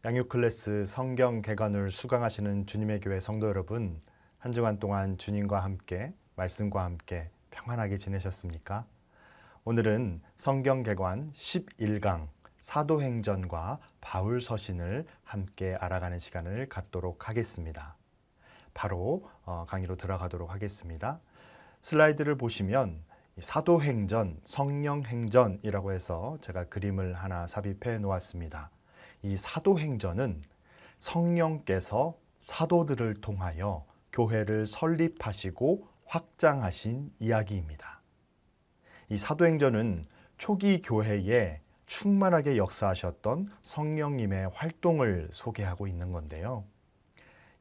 양육 클래스 성경 개관을 수강하시는 주님의 교회 성도 여러분, 한 주간 동안 주님과 함께 말씀과 함께 평안하게 지내셨습니까? 오늘은 성경 개관 11강 사도행전과 바울 서신을 함께 알아가는 시간을 갖도록 하겠습니다. 바로 강의로 들어가도록 하겠습니다. 슬라이드를 보시면 사도행전, 성령행전이라고 해서 제가 그림을 하나 삽입해 놓았습니다. 이 사도행전은 성령께서 사도들을 통하여 교회를 설립하시고 확장하신 이야기입니다. 이 사도행전은 초기 교회에 충만하게 역사하셨던 성령님의 활동을 소개하고 있는 건데요.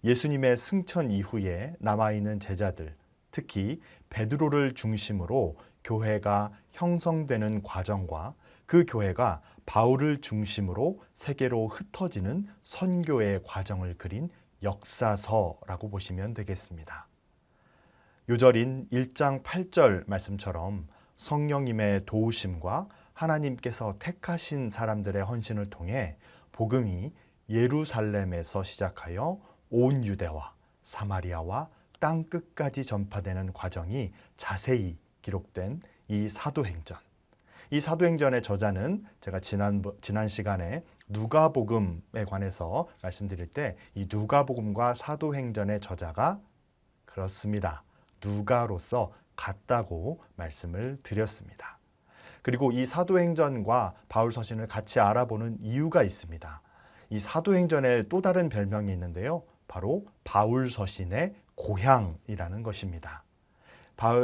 예수님의 승천 이후에 남아있는 제자들, 특히 베드로를 중심으로 교회가 형성되는 과정과 그 교회가 바울을 중심으로 세계로 흩어지는 선교의 과정을 그린 역사서라고 보시면 되겠습니다. 요절인 1장 8절 말씀처럼 성령님의 도우심과 하나님께서 택하신 사람들의 헌신을 통해 복음이 예루살렘에서 시작하여 온 유대와 사마리아와 땅 끝까지 전파되는 과정이 자세히 기록된 이 사도행전. 이 사도행전의 저자는 제가 지난 시간에 누가복음에 관해서 말씀드릴 때 이 누가복음과 사도행전의 저자가 그렇습니다. 누가로서 같다고 말씀을 드렸습니다. 그리고 이 사도행전과 바울 서신을 같이 알아보는 이유가 있습니다. 이 사도행전에 또 다른 별명이 있는데요. 바로 바울 서신의 고향이라는 것입니다.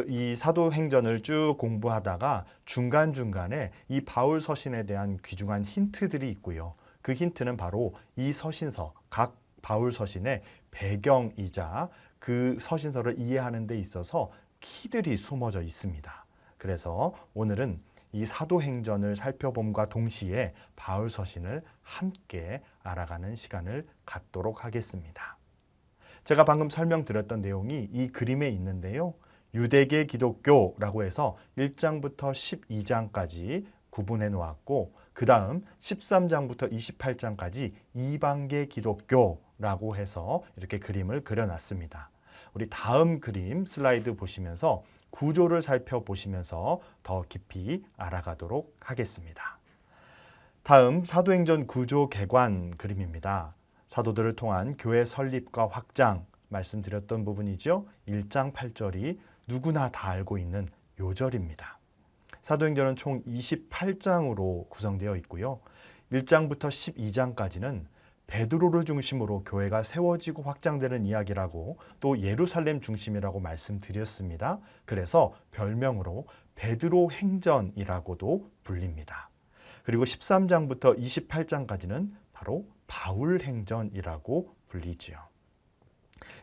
이 사도행전을 쭉 공부하다가 중간중간에 이 바울 서신에 대한 귀중한 힌트들이 있고요. 그 힌트는 바로 이 서신서, 각 바울 서신의 배경이자 그 서신서를 이해하는 데 있어서 키들이 숨어져 있습니다. 그래서 오늘은 이 사도행전을 살펴봄과 동시에 바울 서신을 함께 알아가는 시간을 갖도록 하겠습니다. 제가 방금 설명드렸던 내용이 이 그림에 있는데요. 유대계 기독교라고 해서 1장부터 12장까지 구분해 놓았고 그 다음 13장부터 28장까지 이방계 기독교라고 해서 이렇게 그림을 그려놨습니다. 우리 다음 그림 슬라이드 보시면서 구조를 살펴보시면서 더 깊이 알아가도록 하겠습니다. 다음 사도행전 구조 개관 그림입니다. 사도들을 통한 교회 설립과 확장 말씀드렸던 부분이죠. 1장 8절이 누구나 다 알고 있는 요절입니다. 사도행전은 총 28장으로 구성되어 있고요. 1장부터 12장까지는 베드로를 중심으로 교회가 세워지고 확장되는 이야기라고 또 예루살렘 중심이라고 말씀드렸습니다. 그래서 별명으로 베드로 행전이라고도 불립니다. 그리고 13장부터 28장까지는 바로 바울 행전이라고 불리지요.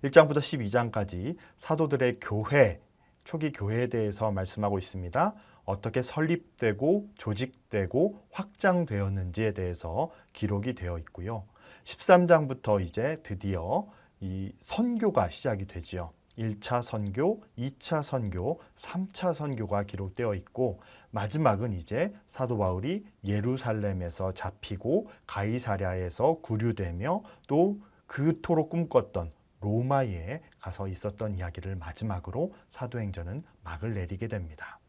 1장부터 12장까지 사도들의 교회, 초기 교회에 대해서 말씀하고 있습니다. 어떻게 설립되고 조직되고 확장되었는지에 대해서 기록이 되어 있고요. 13장부터 이제 드디어 이 선교가 시작이 되지요. 1차 선교, 2차 선교, 3차 선교가 기록되어 있고 마지막은 이제 사도 바울이 예루살렘에서 잡히고 가이사랴에서 구류되며 또 그토록 꿈꿨던 로마에 가서 있었던 이야기를 마지막으로 사도행전은 막을 내리게 됩니다.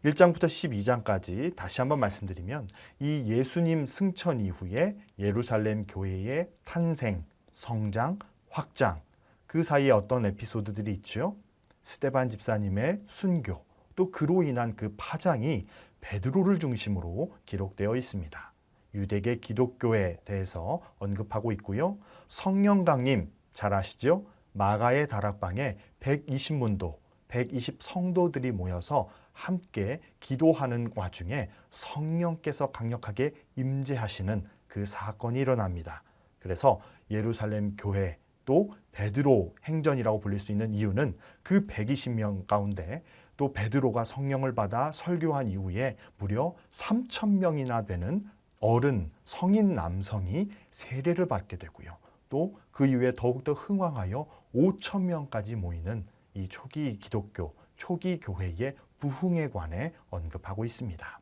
1장부터 12장까지 다시 한번 말씀드리면 이 예수님 승천 이후에 예루살렘 교회의 탄생, 성장, 확장 그 사이에 어떤 에피소드들이 있죠. 스데반 집사님의 순교 또 그로 인한 그 파장이 베드로를 중심으로 기록되어 있습니다. 유대계 기독교에 대해서 언급하고 있고요. 성령 강림 잘 아시죠? 마가의 다락방에 120문도, 120 성도들이 모여서 함께 기도하는 와중에 성령께서 강력하게 임재하시는 그 사건이 일어납니다. 그래서 예루살렘 교회 또 베드로 행전이라고 불릴 수 있는 이유는 그 120명 가운데 또 베드로가 성령을 받아 설교한 이후에 무려 3,000명이나 되는 어른, 성인 남성이 세례를 받게 되고요. 또 그 이후에 더욱더 흥왕하여 5,000명까지 모이는 이 초기 기독교, 초기 교회의 부흥에 관해 언급하고 있습니다.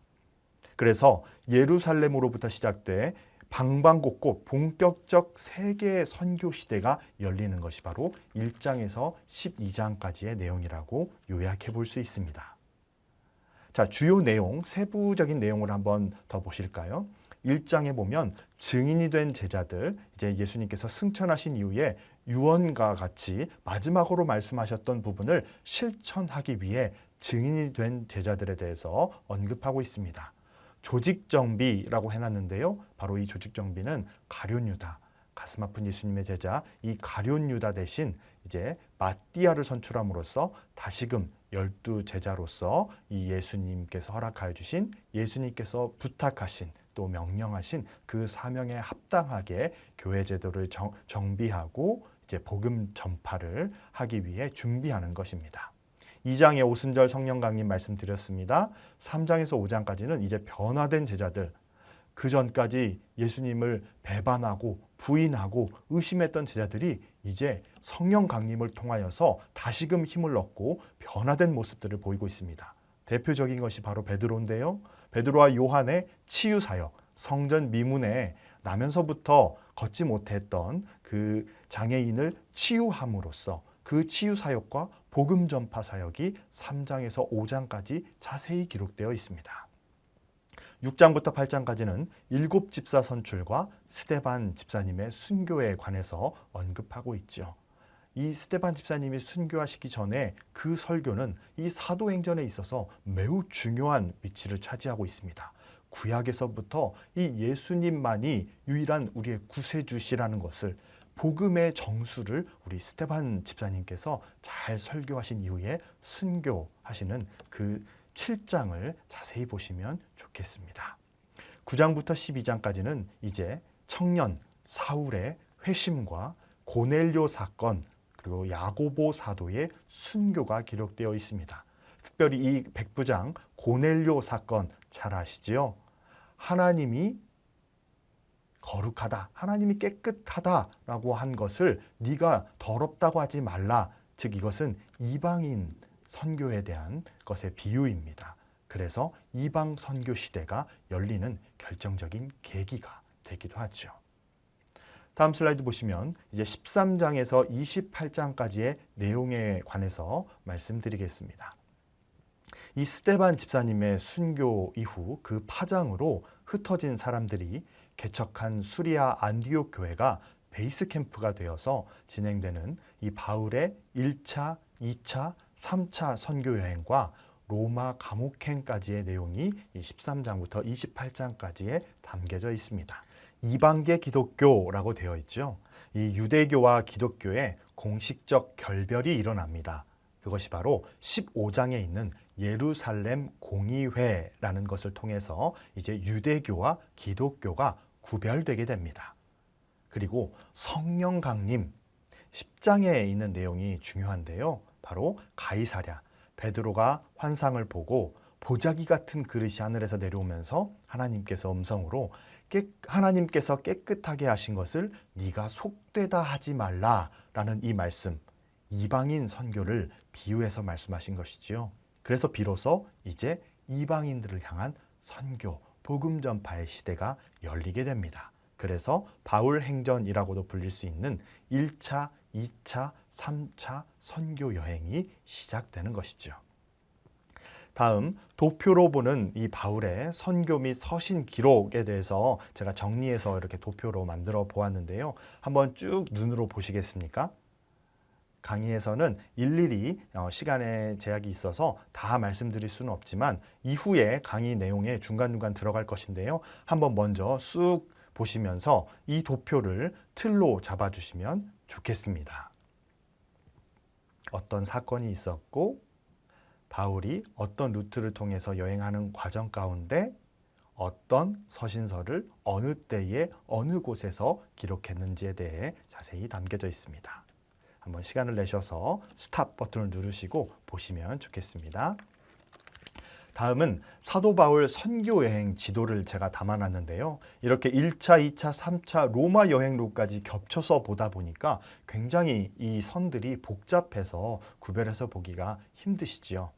그래서 예루살렘으로부터 시작돼 방방곡곡 본격적 세계 선교 시대가 열리는 것이 바로 1장에서 12장까지의 내용이라고 요약해 볼 수 있습니다. 자, 주요 내용, 세부적인 내용을 한번 더 보실까요? 1장에 보면 증인이 된 제자들, 이제 예수님께서 승천하신 이후에 유언과 같이 마지막으로 말씀하셨던 부분을 실천하기 위해 증인이 된 제자들에 대해서 언급하고 있습니다. 조직정비라고 해놨는데요. 바로 이 조직정비는 가룟유다, 가슴 아픈 예수님의 제자 이 가룟유다 대신 이제 마띠아를 선출함으로써 다시금 12제자로서 이 예수님께서 허락하여 주신, 예수님께서 부탁하신 또 명령하신 그 사명에 합당하게 교회 제도를 정비하고 이제 복음 전파를 하기 위해 준비하는 것입니다. 2장에 오순절 성령 강림 말씀드렸습니다. 3장에서 5장까지는 이제 변화된 제자들, 그 전까지 예수님을 배반하고 부인하고 의심했던 제자들이 이제 성령 강림을 통하여서 다시금 힘을 얻고 변화된 모습들을 보이고 있습니다. 대표적인 것이 바로 베드로인데요. 베드로와 요한의 치유 사역, 성전 미문에 나면서부터 걷지 못했던 그 장애인을 치유함으로써 그 치유 사역과 복음 전파 사역이 3장에서 5장까지 자세히 기록되어 있습니다. 6장부터 8장까지는 7집사 선출과 스데반 집사님의 순교에 관해서 언급하고 있죠. 이 스데반 집사님이 순교하시기 전에 그 설교는 이 사도행전에 있어서 매우 중요한 위치를 차지하고 있습니다. 구약에서부터 이 예수님만이 유일한 우리의 구세주시라는 것을, 복음의 정수를 우리 스데반 집사님께서 잘 설교하신 이후에 순교하시는 그 7장을 자세히 보시면 좋겠습니다. 9장부터 12장까지는 이제 청년 사울의 회심과 고넬료 사건, 그리고 야고보 사도의 순교가 기록되어 있습니다. 특별히 이 백부장 고넬료 사건 잘 아시지요? 하나님이 거룩하다, 하나님이 깨끗하다라고 한 것을 네가 더럽다고 하지 말라. 즉 이것은 이방인 선교에 대한 것의 비유입니다. 그래서 이방 선교 시대가 열리는 결정적인 계기가 되기도 하죠. 다음 슬라이드 보시면 이제 13장에서 28장까지의 내용에 관해서 말씀드리겠습니다. 이 스데반 집사님의 순교 이후 그 파장으로 흩어진 사람들이 개척한 수리아 안디옥 교회가 베이스 캠프가 되어서 진행되는 이 바울의 1차, 2차, 3차 선교 여행과 로마 감옥행까지의 내용이 13장부터 28장까지에 담겨져 있습니다. 이방계 기독교라고 되어 있죠. 이 유대교와 기독교의 공식적 결별이 일어납니다. 그것이 바로 15장에 있는 예루살렘 공의회라는 것을 통해서 이제 유대교와 기독교가 구별되게 됩니다. 그리고 성령 강림 10장에 있는 내용이 중요한데요. 바로 가이사랴, 베드로가 환상을 보고 보자기 같은 그릇이 하늘에서 내려오면서 하나님께서 음성으로 하나님께서 깨끗하게 하신 것을 네가 속되다 하지 말라라는 이 말씀, 이방인 선교를 비유해서 말씀하신 것이지요. 그래서 비로소 이제 이방인들을 향한 선교, 복음 전파의 시대가 열리게 됩니다. 그래서 바울 행전이라고도 불릴 수 있는 1차, 2차, 3차 선교 여행이 시작되는 것이죠. 다음 도표로 보는 이 바울의 선교 및 서신 기록에 대해서 제가 정리해서 이렇게 도표로 만들어 보았는데요. 한번 쭉 눈으로 보시겠습니까? 강의에서는 일일이 시간의 제약이 있어서 다 말씀드릴 수는 없지만 이후에 강의 내용에 중간중간 들어갈 것인데요. 한번 먼저 쑥 보시면서 이 도표를 틀로 잡아주시면 좋겠습니다. 어떤 사건이 있었고 바울이 어떤 루트를 통해서 여행하는 과정 가운데 어떤 서신서를 어느 때에 어느 곳에서 기록했는지에 대해 자세히 담겨져 있습니다. 한번 시간을 내셔서 스탑 버튼을 누르시고 보시면 좋겠습니다. 다음은 사도 바울 선교 여행 지도를 제가 담아놨는데요. 이렇게 1차, 2차, 3차 로마 여행로까지 겹쳐서 보다 보니까 굉장히 이 선들이 복잡해서 구별해서 보기가 힘드시지요.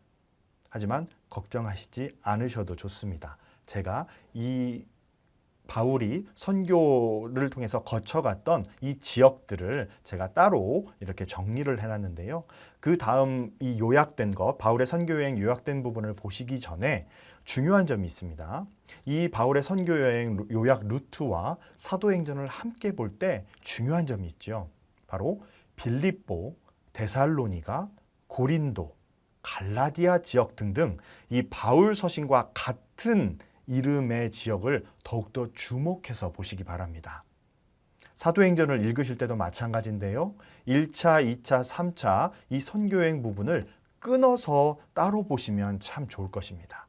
하지만 걱정하시지 않으셔도 좋습니다. 제가 이 바울이 선교를 통해서 거쳐갔던 이 지역들을 제가 따로 이렇게 정리를 해놨는데요. 그 다음 이 요약된 것, 바울의 선교여행 요약된 부분을 보시기 전에 중요한 점이 있습니다. 이 바울의 선교여행 요약 루트와 사도행전을 함께 볼 때 중요한 점이 있죠. 바로 빌립보, 데살로니가, 고린도, 갈라디아 지역 등등 이 바울 서신과 같은 이름의 지역을 더욱더 주목해서 보시기 바랍니다. 사도행전을 읽으실 때도 마찬가지인데요. 1차, 2차, 3차 이 선교여행 부분을 끊어서 따로 보시면 참 좋을 것입니다.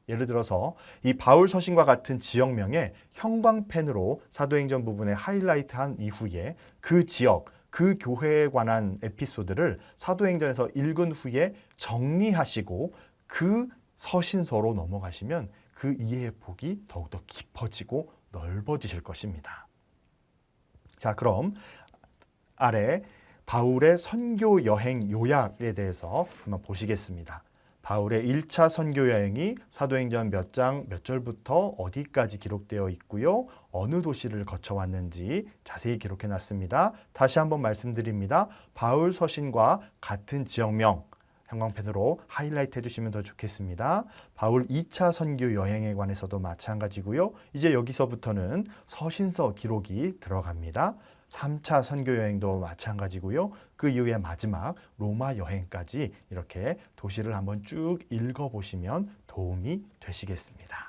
예를 들어서 이 바울 서신과 같은 지역명에 형광펜으로 사도행전 부분에 하이라이트한 이후에 그 지역, 그 교회에 관한 에피소드를 사도행전에서 읽은 후에 정리하시고 그 서신서로 넘어가시면 그 이해의 폭이 더욱더 깊어지고 넓어지실 것입니다. 자, 그럼 아래 바울의 선교 여행 요약에 대해서 한번 보시겠습니다. 바울의 1차 선교 여행이 사도행전 몇 장 몇 절부터 어디까지 기록되어 있고요. 어느 도시를 거쳐왔는지 자세히 기록해 놨습니다. 다시 한번 말씀드립니다. 바울 서신과 같은 지역명 형광펜으로 하이라이트 해주시면 더 좋겠습니다. 바울 2차 선교 여행에 관해서도 마찬가지고요. 이제 여기서부터는 서신서 기록이 들어갑니다. 3차 선교 여행도 마찬가지고요. 그 이후에 마지막 로마 여행까지 이렇게 도시를 한번 쭉 읽어보시면 도움이 되시겠습니다.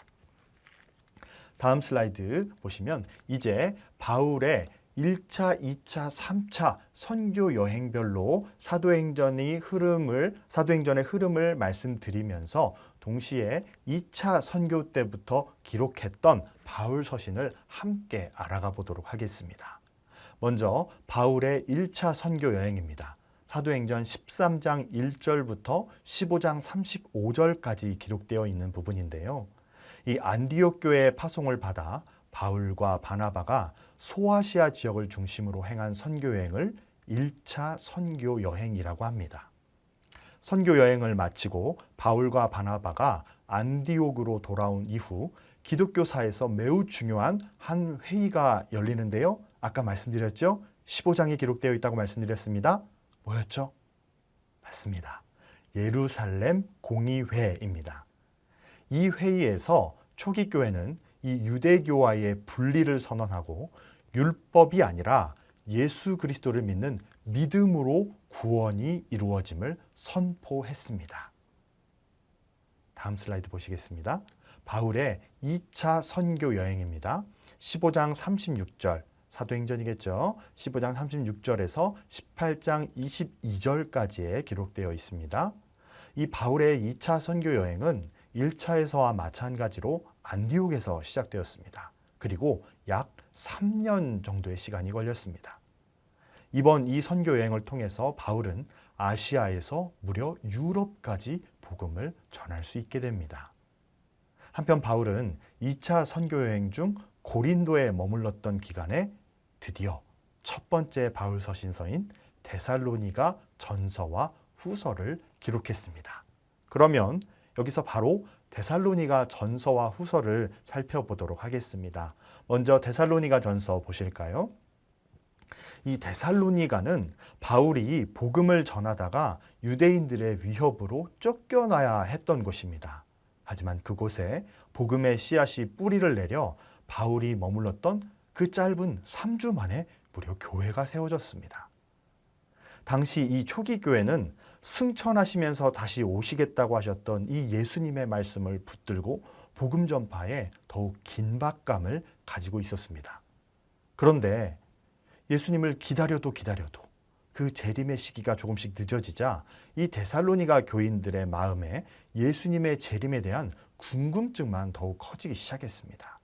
다음 슬라이드 보시면 이제 바울의 1차, 2차, 3차 선교 여행별로 사도행전의 흐름을 말씀드리면서 동시에 2차 선교 때부터 기록했던 바울 서신을 함께 알아가 보도록 하겠습니다. 먼저 바울의 1차 선교 여행입니다. 사도행전 13장 1절부터 15장 35절까지 기록되어 있는 부분인데요. 이 안디옥 교회의 파송을 받아 바울과 바나바가 소아시아 지역을 중심으로 행한 선교 여행을 1차 선교 여행이라고 합니다. 선교 여행을 마치고 바울과 바나바가 안디옥으로 돌아온 이후 기독교사에서 매우 중요한 한 회의가 열리는데요. 아까 말씀드렸죠? 15장에 기록되어 있다고 말씀드렸습니다. 뭐였죠? 맞습니다. 예루살렘 공의회입니다. 이 회의에서 초기 교회는 이 유대교와의 분리를 선언하고 율법이 아니라 예수 그리스도를 믿는 믿음으로 구원이 이루어짐을 선포했습니다. 다음 슬라이드 보시겠습니다. 바울의 2차 선교 여행입니다. 15장 36절, 사도행전이겠죠. 15장 36절에서 18장 22절까지에 기록되어 있습니다. 이 바울의 2차 선교 여행은 1차에서와 마찬가지로 안디옥에서 시작되었습니다. 그리고 약 3년 정도의 시간이 걸렸습니다. 이번 이 선교 여행을 통해서 바울은 아시아에서 무려 유럽까지 복음을 전할 수 있게 됩니다. 한편 바울은 2차 선교 여행 중 고린도에 머물렀던 기간에 드디어 첫 번째 바울 서신서인 데살로니가 전서와 후서를 기록했습니다. 그러면 여기서 바로 데살로니가 전서와 후서를 살펴보도록 하겠습니다. 먼저 데살로니가 전서 보실까요? 이 데살로니가는 바울이 복음을 전하다가 유대인들의 위협으로 쫓겨나야 했던 곳입니다. 하지만 그곳에 복음의 씨앗이 뿌리를 내려 바울이 머물렀던 그 짧은 3주 만에 무려 교회가 세워졌습니다. 당시 이 초기 교회는 승천하시면서 다시 오시겠다고 하셨던 이 예수님의 말씀을 붙들고 복음 전파에 더욱 긴박감을 가지고 있었습니다. 그런데 예수님을 기다려도 그 재림의 시기가 조금씩 늦어지자 이 데살로니가 교인들의 마음에 예수님의 재림에 대한 궁금증만 더욱 커지기 시작했습니다.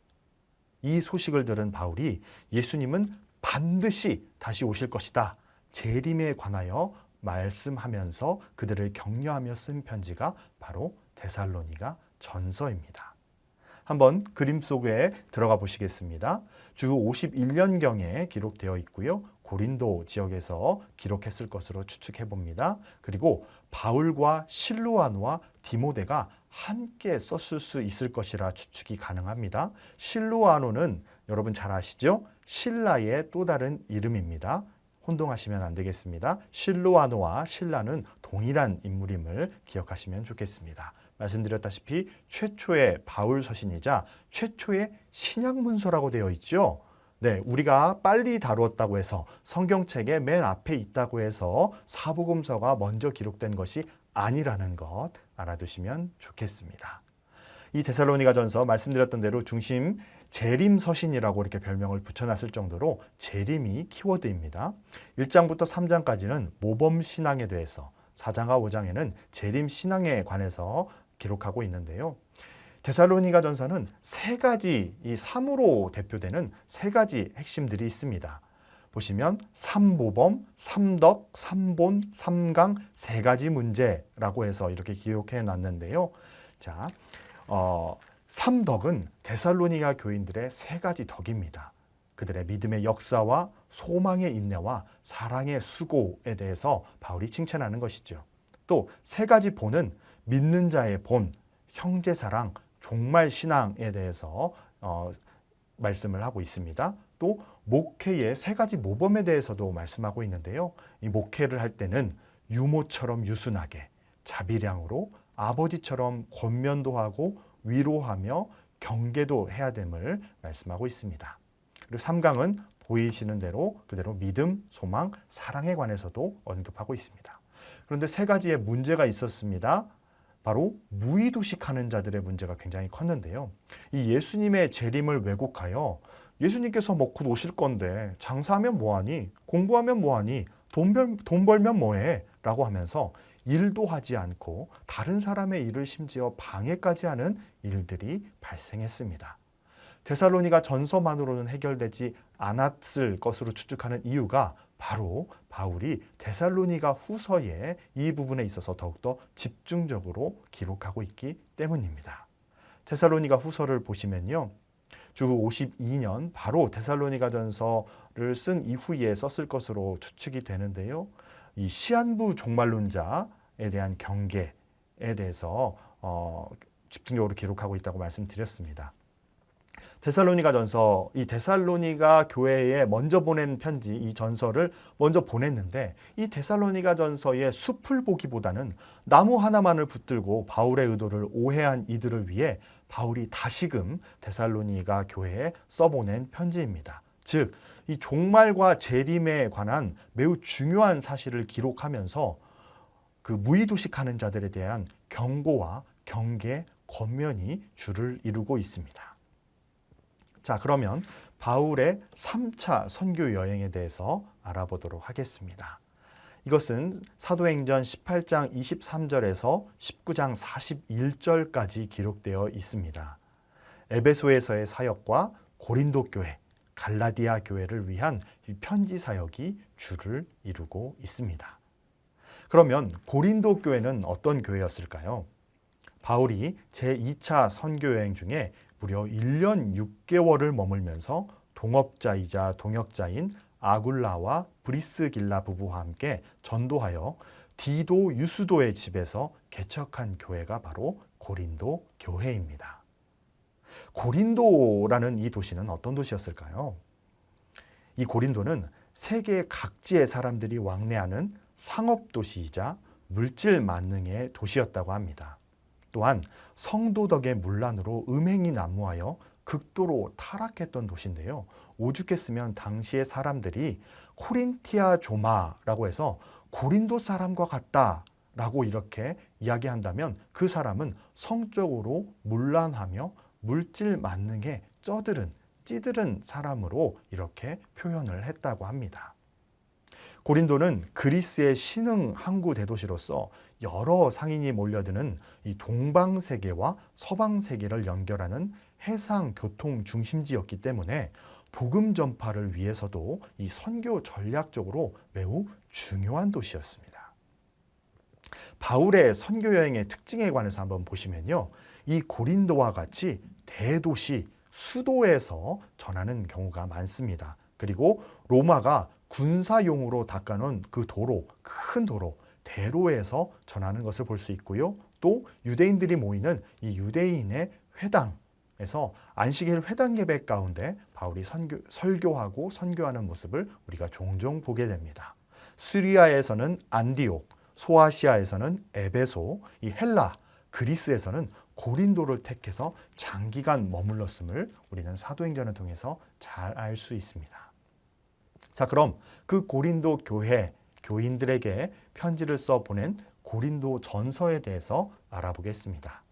이 소식을 들은 바울이 예수님은 반드시 다시 오실 것이다. 재림에 관하여 말씀하면서 그들을 격려하며 쓴 편지가 바로 데살로니가 전서입니다. 한번 그림 속에 들어가 보시겠습니다. 주 51년경에 기록되어 있고요. 고린도 지역에서 기록했을 것으로 추측해 봅니다. 그리고 바울과 실루아노와 디모데가 함께 썼을 수 있을 것이라 추측이 가능합니다. 실루아노는 여러분 잘 아시죠? 신라의 또 다른 이름입니다. 혼동하시면 안 되겠습니다. 실로아노와 신라는 동일한 인물임을 기억하시면 좋겠습니다. 말씀드렸다시피 최초의 바울 서신이자 최초의 신약 문서라고 되어 있죠. 네, 우리가 빨리 다루었다고 해서 성경책의 맨 앞에 있다고 해서 사복음서가 먼저 기록된 것이 아니라는 것 알아두시면 좋겠습니다. 이 데살로니가전서 말씀드렸던 대로 중심 재림 서신이라고 이렇게 별명을 붙여놨을 정도로 재림이 키워드입니다. 1장부터 3장까지는 모범 신앙에 대해서, 4장과 5장에는 재림 신앙에 관해서 기록하고 있는데요. 데살로니가전서는 세 가지, 이 3으로 대표되는 세 가지 핵심들이 있습니다. 보시면 삼모범, 삼덕, 삼본, 삼강 세 가지 문제라고 해서 이렇게 기록해 놨는데요. 자, 삼덕은 데살로니가 교인들의 세 가지 덕입니다. 그들의 믿음의 역사와 소망의 인내와 사랑의 수고에 대해서 바울이 칭찬하는 것이죠. 또 세 가지 본은 믿는 자의 본, 형제사랑, 종말 신앙에 대해서 말씀을 하고 있습니다. 또 목회의 세 가지 모범에 대해서도 말씀하고 있는데요. 이 목회를 할 때는 유모처럼 유순하게, 자비량으로 아버지처럼 권면도 하고 위로하며 경계도 해야 됨을 말씀하고 있습니다. 그리고 3강은 보이시는 대로 그대로 믿음, 소망, 사랑에 관해서도 언급하고 있습니다. 그런데 세 가지의 문제가 있었습니다. 바로 무의도식하는 자들의 문제가 굉장히 컸는데요. 이 예수님의 재림을 왜곡하여 예수님께서 곧 오실 건데 장사하면 뭐하니? 공부하면 뭐하니? 돈 벌면 뭐해? 라고 하면서 일도 하지 않고 다른 사람의 일을 심지어 방해까지 하는 일들이 발생했습니다. 데살로니가 전서만으로는 해결되지 않았을 것으로 추측하는 이유가 바로 바울이 데살로니가 후서에 이 부분에 있어서 더욱더 집중적으로 기록하고 있기 때문입니다. 데살로니가 후서를 보시면요. 주 52년 바로 데살로니가 전서를 쓴 이후에 썼을 것으로 추측이 되는데요. 이 시한부 종말론자에 대한 경계에 대해서 집중적으로 기록하고 있다고 말씀드렸습니다. 데살로니가전서, 이 데살로니가 교회에 먼저 보낸 편지, 이 전서를 먼저 보냈는데 이 데살로니가전서의 숲을 보기보다는 나무 하나만을 붙들고 바울의 의도를 오해한 이들을 위해 바울이 다시금 데살로니가 교회에 써보낸 편지입니다. 즉, 이 종말과 재림에 관한 매우 중요한 사실을 기록하면서 그 무의도식하는 자들에 대한 경고와 경계, 권면이 주를 이루고 있습니다. 자, 그러면 바울의 3차 선교 여행에 대해서 알아보도록 하겠습니다. 이것은 사도행전 18장 23절에서 19장 41절까지 기록되어 있습니다. 에베소에서의 사역과 고린도 교회, 갈라디아 교회를 위한 편지 사역이 주를 이루고 있습니다. 그러면 고린도 교회는 어떤 교회였을까요? 바울이 제2차 선교 여행 중에 무려 1년 6개월을 머물면서 동업자이자 동역자인 아굴라와 브리스길라 부부와 함께 전도하여 디도 유스도의 집에서 개척한 교회가 바로 고린도 교회입니다. 고린도라는 이 도시는 어떤 도시였을까요? 이 고린도는 세계 각지의 사람들이 왕래하는 상업도시이자 물질 만능의 도시였다고 합니다. 또한 성도덕의 문란으로 음행이 난무하여 극도로 타락했던 도시인데요. 오죽했으면 당시의 사람들이 코린티아 조마라고 해서 고린도 사람과 같다라고 이렇게 이야기한다면 그 사람은 성적으로 문란하며 물질 만능에 찌들은 사람으로 이렇게 표현을 했다고 합니다. 고린도는 그리스의 신흥 항구 대도시로서 여러 상인이 몰려드는 이 동방세계와 서방세계를 연결하는 해상 교통 중심지였기 때문에 복음 전파를 위해서도 이 선교 전략적으로 매우 중요한 도시였습니다. 바울의 선교 여행의 특징에 관해서 한번 보시면요. 이 고린도와 같이 대도시, 수도에서 전하는 경우가 많습니다. 그리고 로마가 군사용으로 닦아놓은 그 도로, 큰 도로, 대로에서 전하는 것을 볼 수 있고요. 또 유대인들이 모이는 이 유대인의 회당, 에서 안식일 회당 예배 가운데 바울이 설교하고 선교하는 모습을 우리가 종종 보게 됩니다. 시리아에서는 안디옥, 소아시아에서는 에베소, 이 헬라, 그리스에서는 고린도를 택해서 장기간 머물렀음을 우리는 사도행전을 통해서 잘 알 수 있습니다. 자, 그럼 그 고린도 교회 교인들에게 편지를 써 보낸 고린도 전서에 대해서 알아보겠습니다.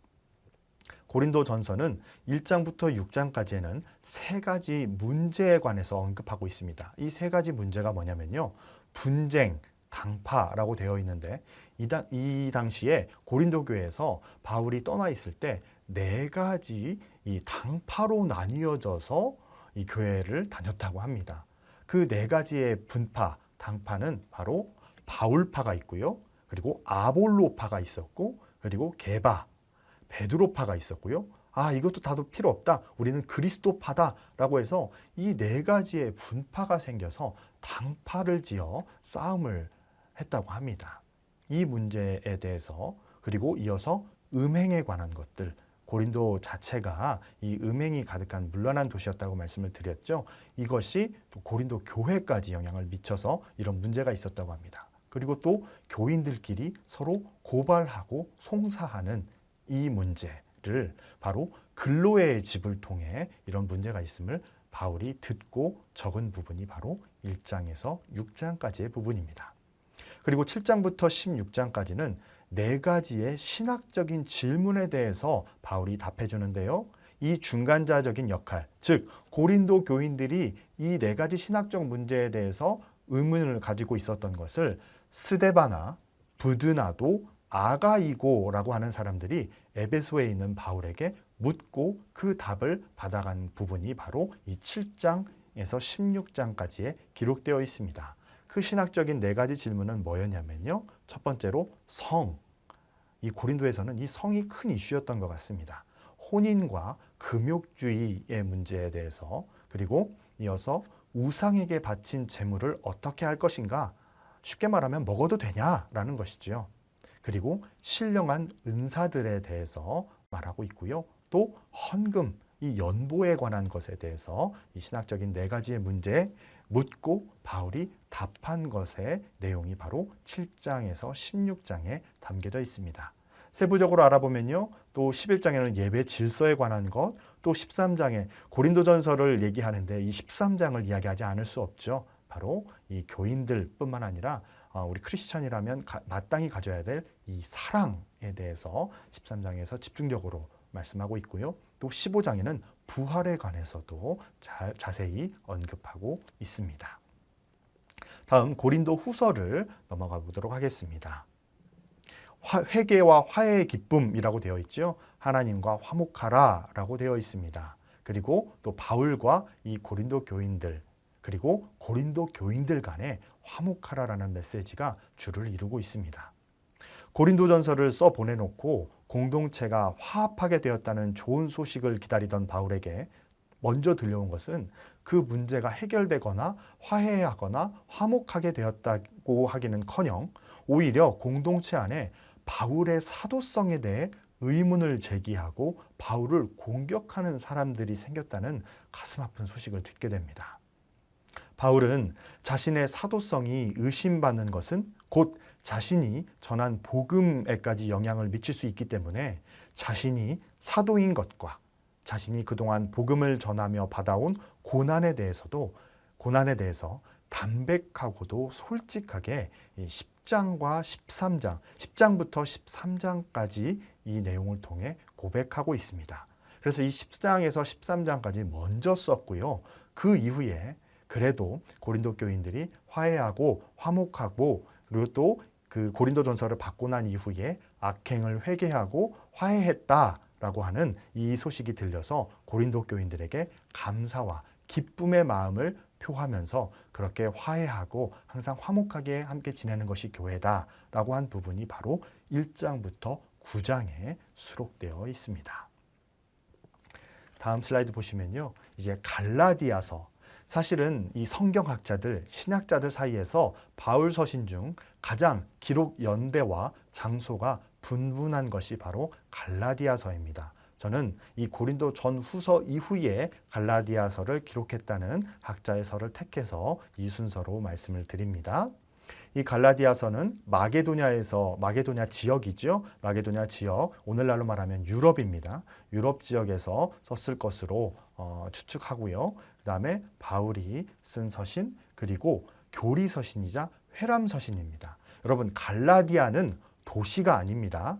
고린도 전서는 1장부터 6장까지에는 세 가지 문제에 관해서 언급하고 있습니다. 이 세 가지 문제가 뭐냐면요. 분쟁, 당파라고 되어 있는데 이 당시에 고린도 교회에서 바울이 떠나 있을 때 네 가지 이 당파로 나뉘어져서 이 교회를 다녔다고 합니다. 그 네 가지의 분파, 당파는 바로 바울파가 있고요. 그리고 아볼로파가 있었고, 그리고 게바, 베드로파가 있었고요. 이것도 다도 필요 없다. 우리는 그리스도파다라고 해서 이 네 가지의 분파가 생겨서 당파를 지어 싸움을 했다고 합니다. 이 문제에 대해서 그리고 이어서 음행에 관한 것들, 고린도 자체가 이 음행이 가득한 문란한 도시였다고 말씀을 드렸죠. 이것이 또 고린도 교회까지 영향을 미쳐서 이런 문제가 있었다고 합니다. 그리고 또 교인들끼리 서로 고발하고 송사하는 이 문제를 바로 글로의 집을 통해 이런 문제가 있음을 바울이 듣고 적은 부분이 바로 1장에서 6장까지의 부분입니다. 그리고 7장부터 16장까지는 네 가지의 신학적인 질문에 대해서 바울이 답해 주는데요. 이 중간자적인 역할, 즉 고린도 교인들이 이 네 가지 신학적 문제에 대해서 의문을 가지고 있었던 것을 스데바나, 부드나도, 아가이고라고 하는 사람들이 에베소에 있는 바울에게 묻고 그 답을 받아간 부분이 바로 이 7장에서 16장까지에 기록되어 있습니다. 그 신학적인 네 가지 질문은 뭐였냐면요. 첫 번째로 성. 이 고린도에서는 이 성이 큰 이슈였던 것 같습니다. 혼인과 금욕주의의 문제에 대해서, 그리고 이어서 우상에게 바친 제물을 어떻게 할 것인가, 쉽게 말하면 먹어도 되냐라는 것이죠. 그리고 신령한 은사들에 대해서 말하고 있고요. 또 헌금, 이 연보에 관한 것에 대해서 이 신학적인 네 가지의 문제에 묻고 바울이 답한 것의 내용이 바로 7장에서 16장에 담겨져 있습니다. 세부적으로 알아보면요. 또 11장에는 예배 질서에 관한 것, 또 13장에 고린도전서를 얘기하는데 이 13장을 이야기하지 않을 수 없죠. 바로 이 교인들뿐만 아니라 우리 크리스찬이라면 마땅히 가져야 될 이 사랑에 대해서 13장에서 집중적으로 말씀하고 있고요. 또 15장에는 부활에 관해서도 자세히 언급하고 있습니다. 다음 고린도 후서를 넘어가 보도록 하겠습니다. 회개와 화해의 기쁨이라고 되어 있죠. 하나님과 화목하라라고 되어 있습니다. 그리고 또 바울과 이 고린도 교인들, 그리고 고린도 교인들 간에 화목하라라는 메시지가 주를 이루고 있습니다. 고린도전서를 써 보내놓고 공동체가 화합하게 되었다는 좋은 소식을 기다리던 바울에게 먼저 들려온 것은 그 문제가 해결되거나 화해하거나 화목하게 되었다고 하기는커녕 오히려 공동체 안에 바울의 사도성에 대해 의문을 제기하고 바울을 공격하는 사람들이 생겼다는 가슴 아픈 소식을 듣게 됩니다. 바울은 자신의 사도성이 의심받는 것은 곧 자신이 전한 복음에까지 영향을 미칠 수 있기 때문에 자신이 사도인 것과 자신이 그동안 복음을 전하며 받아온 고난에 대해서 담백하고도 솔직하게 10장과 13장, 10장부터 13장까지 이 내용을 통해 고백하고 있습니다. 그래서 이 10장에서 13장까지 먼저 썼고요. 그 이후에 그래도 고린도 교인들이 화해하고 화목하고 그리고 또 그 고린도전서를 받고 난 이후에 악행을 회개하고 화해했다라고 하는 이 소식이 들려서 고린도 교인들에게 감사와 기쁨의 마음을 표하면서 그렇게 화해하고 항상 화목하게 함께 지내는 것이 교회다라고 한 부분이 바로 1장부터 9장에 수록되어 있습니다. 다음 슬라이드 보시면요. 이제 갈라디아서, 사실은 이 성경학자들, 신학자들 사이에서 바울 서신 중 가장 기록 연대와 장소가 분분한 것이 바로 갈라디아서입니다. 저는 이 고린도 전후서 이후에 갈라디아서를 기록했다는 학자의 서를 택해서 이 순서로 말씀을 드립니다. 이 갈라디아서는 마게도냐 지역이죠. 마게도냐 지역, 오늘날로 말하면 유럽입니다. 유럽 지역에서 썼을 것으로 추측하고요. 그 다음에 바울이 쓴 서신, 그리고 교리 서신이자 회람 서신입니다. 여러분, 갈라디아는 도시가 아닙니다.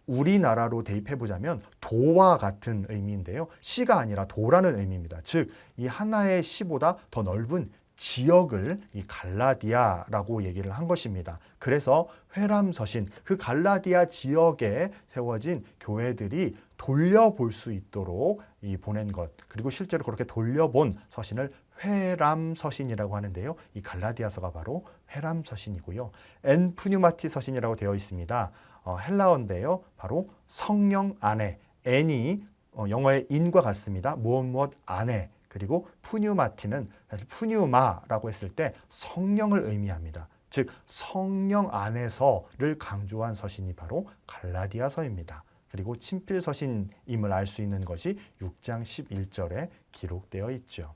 우리나라로 대입해보자면 도와 같은 의미인데요. 시가 아니라 도라는 의미입니다. 즉, 이 하나의 시보다 더 넓은 지역을 이 갈라디아라고 얘기를 한 것입니다. 그래서 회람서신, 그 갈라디아 지역에 세워진 교회들이 돌려볼 수 있도록 보낸 것, 그리고 실제로 그렇게 돌려본 서신을 회람서신이라고 하는데요. 이 갈라디아서가 바로 회람서신이고요. 엔푸뉴마티 서신이라고 되어 있습니다. 헬라어인데요. 바로 성령 안에, N이 영어의 in과 같습니다. 무엇 안에. 그리고 푸뉴마티는 사실 푸뉴마라고 했을 때 성령을 의미합니다. 즉 성령 안에서를 강조한 서신이 바로 갈라디아서입니다. 그리고 친필 서신임을 알 수 있는 것이 6장 11절에 기록되어 있죠.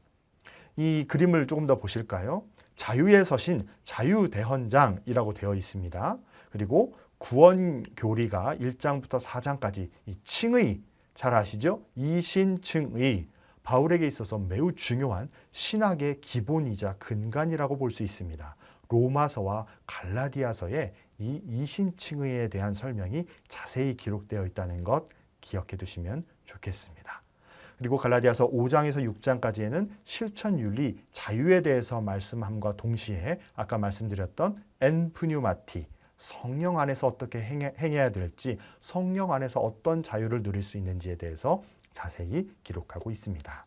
이 그림을 조금 더 보실까요? 자유의 서신, 자유대헌장이라고 되어 있습니다. 그리고 구원교리가 1장부터 4장까지 이 칭의, 잘 아시죠? 이신칭의, 바울에게 있어서 매우 중요한 신학의 기본이자 근간이라고 볼 수 있습니다. 로마서와 갈라디아서에 이 이신칭의에 대한 설명이 자세히 기록되어 있다는 것 기억해 두시면 좋겠습니다. 그리고 갈라디아서 5장에서 6장까지에는 실천윤리, 자유에 대해서 말씀함과 동시에 아까 말씀드렸던 엔푸뉴마티, 성령 안에서 어떻게 행해야 될지, 성령 안에서 어떤 자유를 누릴 수 있는지에 대해서 자세히 기록하고 있습니다.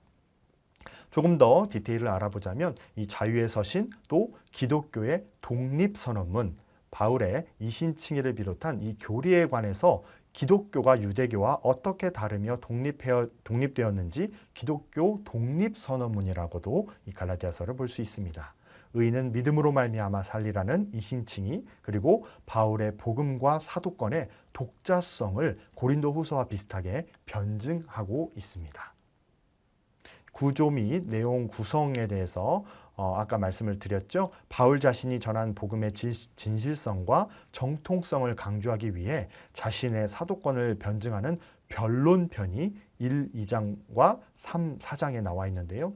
조금 더 디테일을 알아보자면 이 자유의 서신, 또 기독교의 독립선언문, 바울의 이신칭의를 비롯한 이 교리에 관해서 기독교가 유대교와 어떻게 다르며 독립되었는지 기독교 독립선언문이라고도 이 갈라디아서를 볼 수 있습니다. 의인은 믿음으로 말미암아 살리라는 이신칭의, 그리고 바울의 복음과 사도권의 독자성을 고린도후서와 비슷하게 변증하고 있습니다. 구조 및 내용 구성에 대해서 아까 말씀을 드렸죠. 바울 자신이 전한 복음의 진실성과 정통성을 강조하기 위해 자신의 사도권을 변증하는 변론편이 1, 2장과 3, 4장에 나와 있는데요.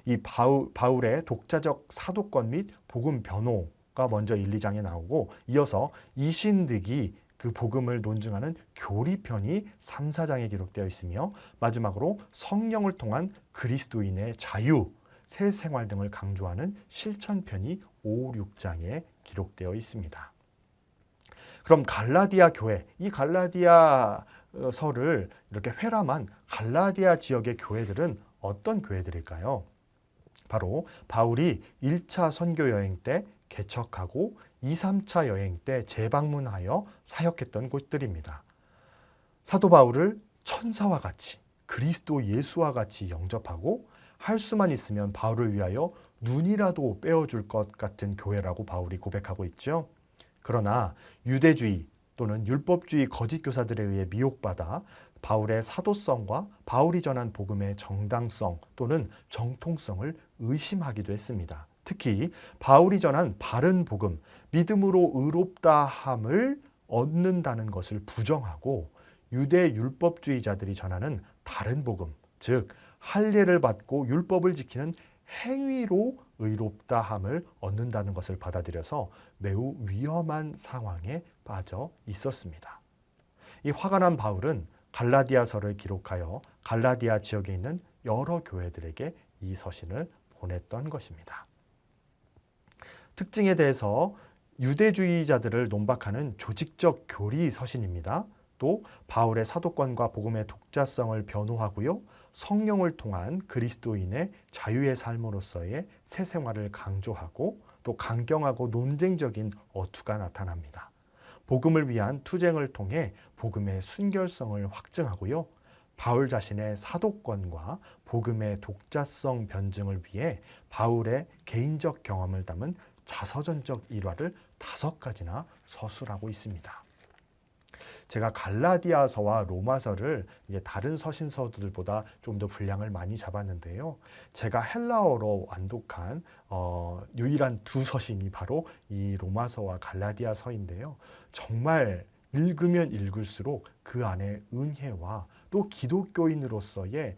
이 바울의 독자적 사도권 및 복음 변호가 먼저 1, 2장에 나오고, 이어서 이신득이 그 복음을 논증하는 교리편이 3, 4장에 기록되어 있으며, 마지막으로 성령을 통한 그리스도인의 자유, 새 생활 등을 강조하는 실천편이 5, 6장에 기록되어 있습니다. 그럼 갈라디아 교회, 이 갈라디아서를 이렇게 회람한 갈라디아 지역의 교회들은 어떤 교회들일까요? 바로 바울이 1차 선교 여행 때 개척하고 2, 3차 여행 때 재방문하여 사역했던 곳들입니다. 사도 바울을 천사와 같이, 그리스도 예수와 같이 영접하고 할 수만 있으면 바울을 위하여 눈이라도 빼어줄 것 같은 교회라고 바울이 고백하고 있죠. 그러나 유대주의 또는 율법주의 거짓 교사들에 의해 미혹받아 바울의 사도성과 바울이 전한 복음의 정당성 또는 정통성을 의심하기도 했습니다. 특히 바울이 전한 바른 복음, 믿음으로 의롭다함을 얻는다는 것을 부정하고 유대 율법주의자들이 전하는 다른 복음, 즉 할례를 받고 율법을 지키는 행위로 의롭다함을 얻는다는 것을 받아들여서 매우 위험한 상황에 빠져 있었습니다. 이 화가 난 바울은 갈라디아서를 기록하여 갈라디아 지역에 있는 여러 교회들에게 이 서신을 보냈던 것입니다. 특징에 대해서 유대주의자들을 논박하는 조직적 교리 서신입니다. 또 바울의 사도권과 복음의 독자성을 변호하고요. 성령을 통한 그리스도인의 자유의 삶으로서의 새 생활을 강조하고 또 강경하고 논쟁적인 어투가 나타납니다. 복음을 위한 투쟁을 통해 복음의 순결성을 확증하고요. 바울 자신의 사도권과 복음의 독자성 변증을 위해 바울의 개인적 경험을 담은 자서전적 일화를 5가지나 서술하고 있습니다. 제가 갈라디아서와 로마서를 이제 다른 서신서들보다 좀 더 분량을 많이 잡았는데요. 제가 헬라어로 완독한 유일한 두 서신이 바로 이 로마서와 갈라디아서인데요. 정말 읽으면 읽을수록 그 안에 은혜와 또 기독교인으로서의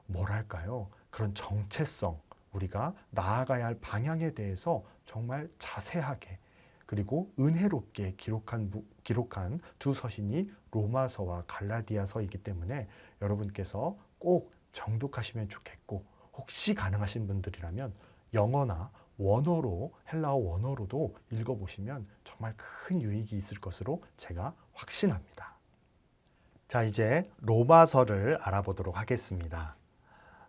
뭐랄까요? 그런 정체성, 우리가 나아가야 할 방향에 대해서 정말 자세하게 그리고 은혜롭게 기록한 두 서신이 로마서와 갈라디아서이기 때문에 여러분께서 꼭 정독하시면 좋겠고, 혹시 가능하신 분들이라면 영어나 원어로, 헬라어 원어로도 읽어보시면 정말 큰 유익이 있을 것으로 제가 확신합니다. 자, 이제 로마서를 알아보도록 하겠습니다.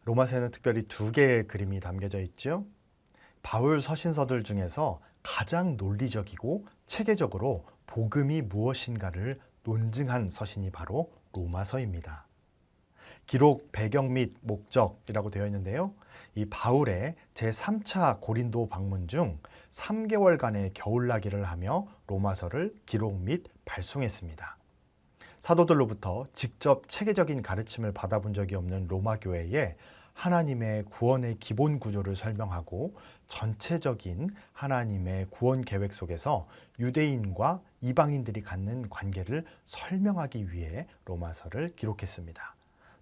로마서에는 특별히 두 개의 그림이 담겨져 있죠. 바울 서신서들 중에서 가장 논리적이고 체계적으로 복음이 무엇인가를 논증한 서신이 바로 로마서입니다. 기록, 배경 및 목적이라고 되어 있는데요. 이 바울의 제3차 고린도 방문 중 3개월간의 겨울나기를 하며 로마서를 기록 및 발송했습니다. 사도들로부터 직접 체계적인 가르침을 받아본 적이 없는 로마 교회에 하나님의 구원의 기본 구조를 설명하고 전체적인 하나님의 구원 계획 속에서 유대인과 이방인들이 갖는 관계를 설명하기 위해 로마서를 기록했습니다.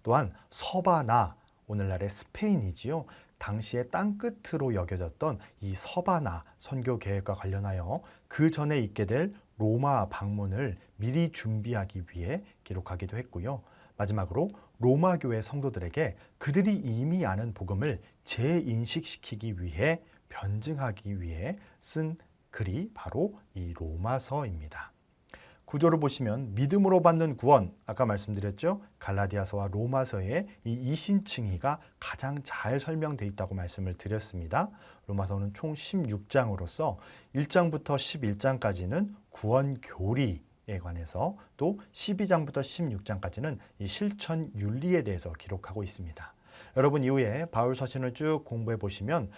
또한 서바나, 오늘날의 스페인이지요. 당시에 땅끝으로 여겨졌던 이 서바나 선교 계획과 관련하여 그 전에 있게 될 로마 방문을 미리 준비하기 위해 기록하기도 했고요. 마지막으로 로마 교회 성도들에게 그들이 이미 아는 복음을 재인식시키기 위해 변증하기 위해 쓴 글이 바로 이 로마서입니다. 구조를 보시면 믿음으로 받는 구원, 아까 말씀드렸죠. 갈라디아서와 로마서의 이 이신칭의가 가장 잘 설명되어 있다고 말씀을 드렸습니다. 로마서는 총 16장으로서 1장부터 11장까지는 구원 교리에 관해서, 또 12장부터 16장까지는 이 실천 윤리에 대해서 기록하고 있습니다. 여러분 이후에 바울 서신을 쭉 공부해 보시면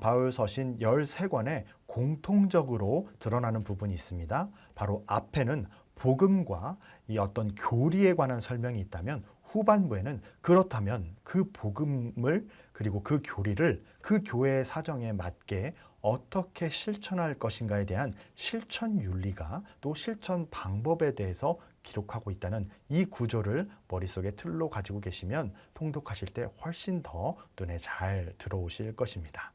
바울 서신 13권에 공통적으로 드러나는 부분이 있습니다. 바로 앞에는 복음과 이 어떤 교리에 관한 설명이 있다면 후반부에는 그렇다면 그 복음을 그리고 그 교리를 그 교회의 사정에 맞게 어떻게 실천할 것인가에 대한 실천 윤리가 또 실천 방법에 대해서 기록하고 있다는 이 구조를 머릿속에 틀로 가지고 계시면 통독하실 때 훨씬 더 눈에 잘 들어오실 것입니다.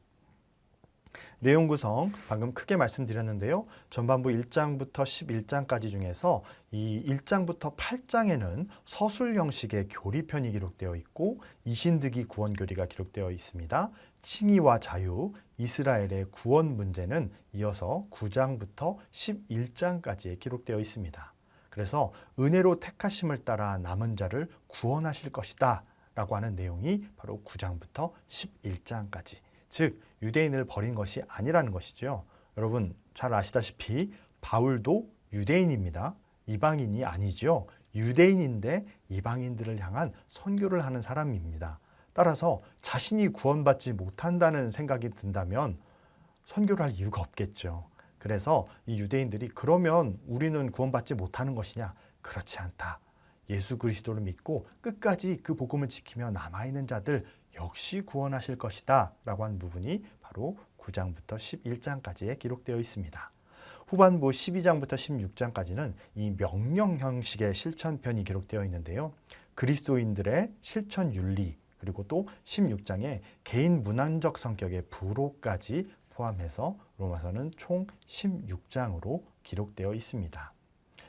내용 구성 방금 크게 말씀드렸는데요. 전반부 1장부터 11장까지 중에서 이 1장부터 8장에는 서술 형식의 교리편이 기록되어 있고 이신득이 구원 교리가 기록되어 있습니다. 칭의와 자유, 이스라엘의 구원 문제는 이어서 9장부터 11장까지에 기록되어 있습니다. 그래서 은혜로 택하심을 따라 남은 자를 구원하실 것이다 라고 하는 내용이 바로 9장부터 11장까지, 즉 유대인을 버린 것이 아니라는 것이죠. 여러분 잘 아시다시피 바울도 유대인입니다. 이방인이 아니죠. 유대인인데 이방인들을 향한 선교를 하는 사람입니다. 따라서 자신이 구원받지 못한다는 생각이 든다면 선교를 할 이유가 없겠죠. 그래서 이 유대인들이 그러면 우리는 구원받지 못하는 것이냐? 그렇지 않다. 예수 그리스도를 믿고 끝까지 그 복음을 지키며 남아있는 자들 역시 구원하실 것이다 라고 하는 부분이 바로 9장부터 11장까지에 기록되어 있습니다. 후반부 12장부터 16장까지는 이 명령 형식의 실천편이 기록되어 있는데요. 그리스도인들의 실천 윤리, 그리고 또 16장에 개인 문안적 성격의 불호까지 포함해서 로마서는 총 16장으로 기록되어 있습니다.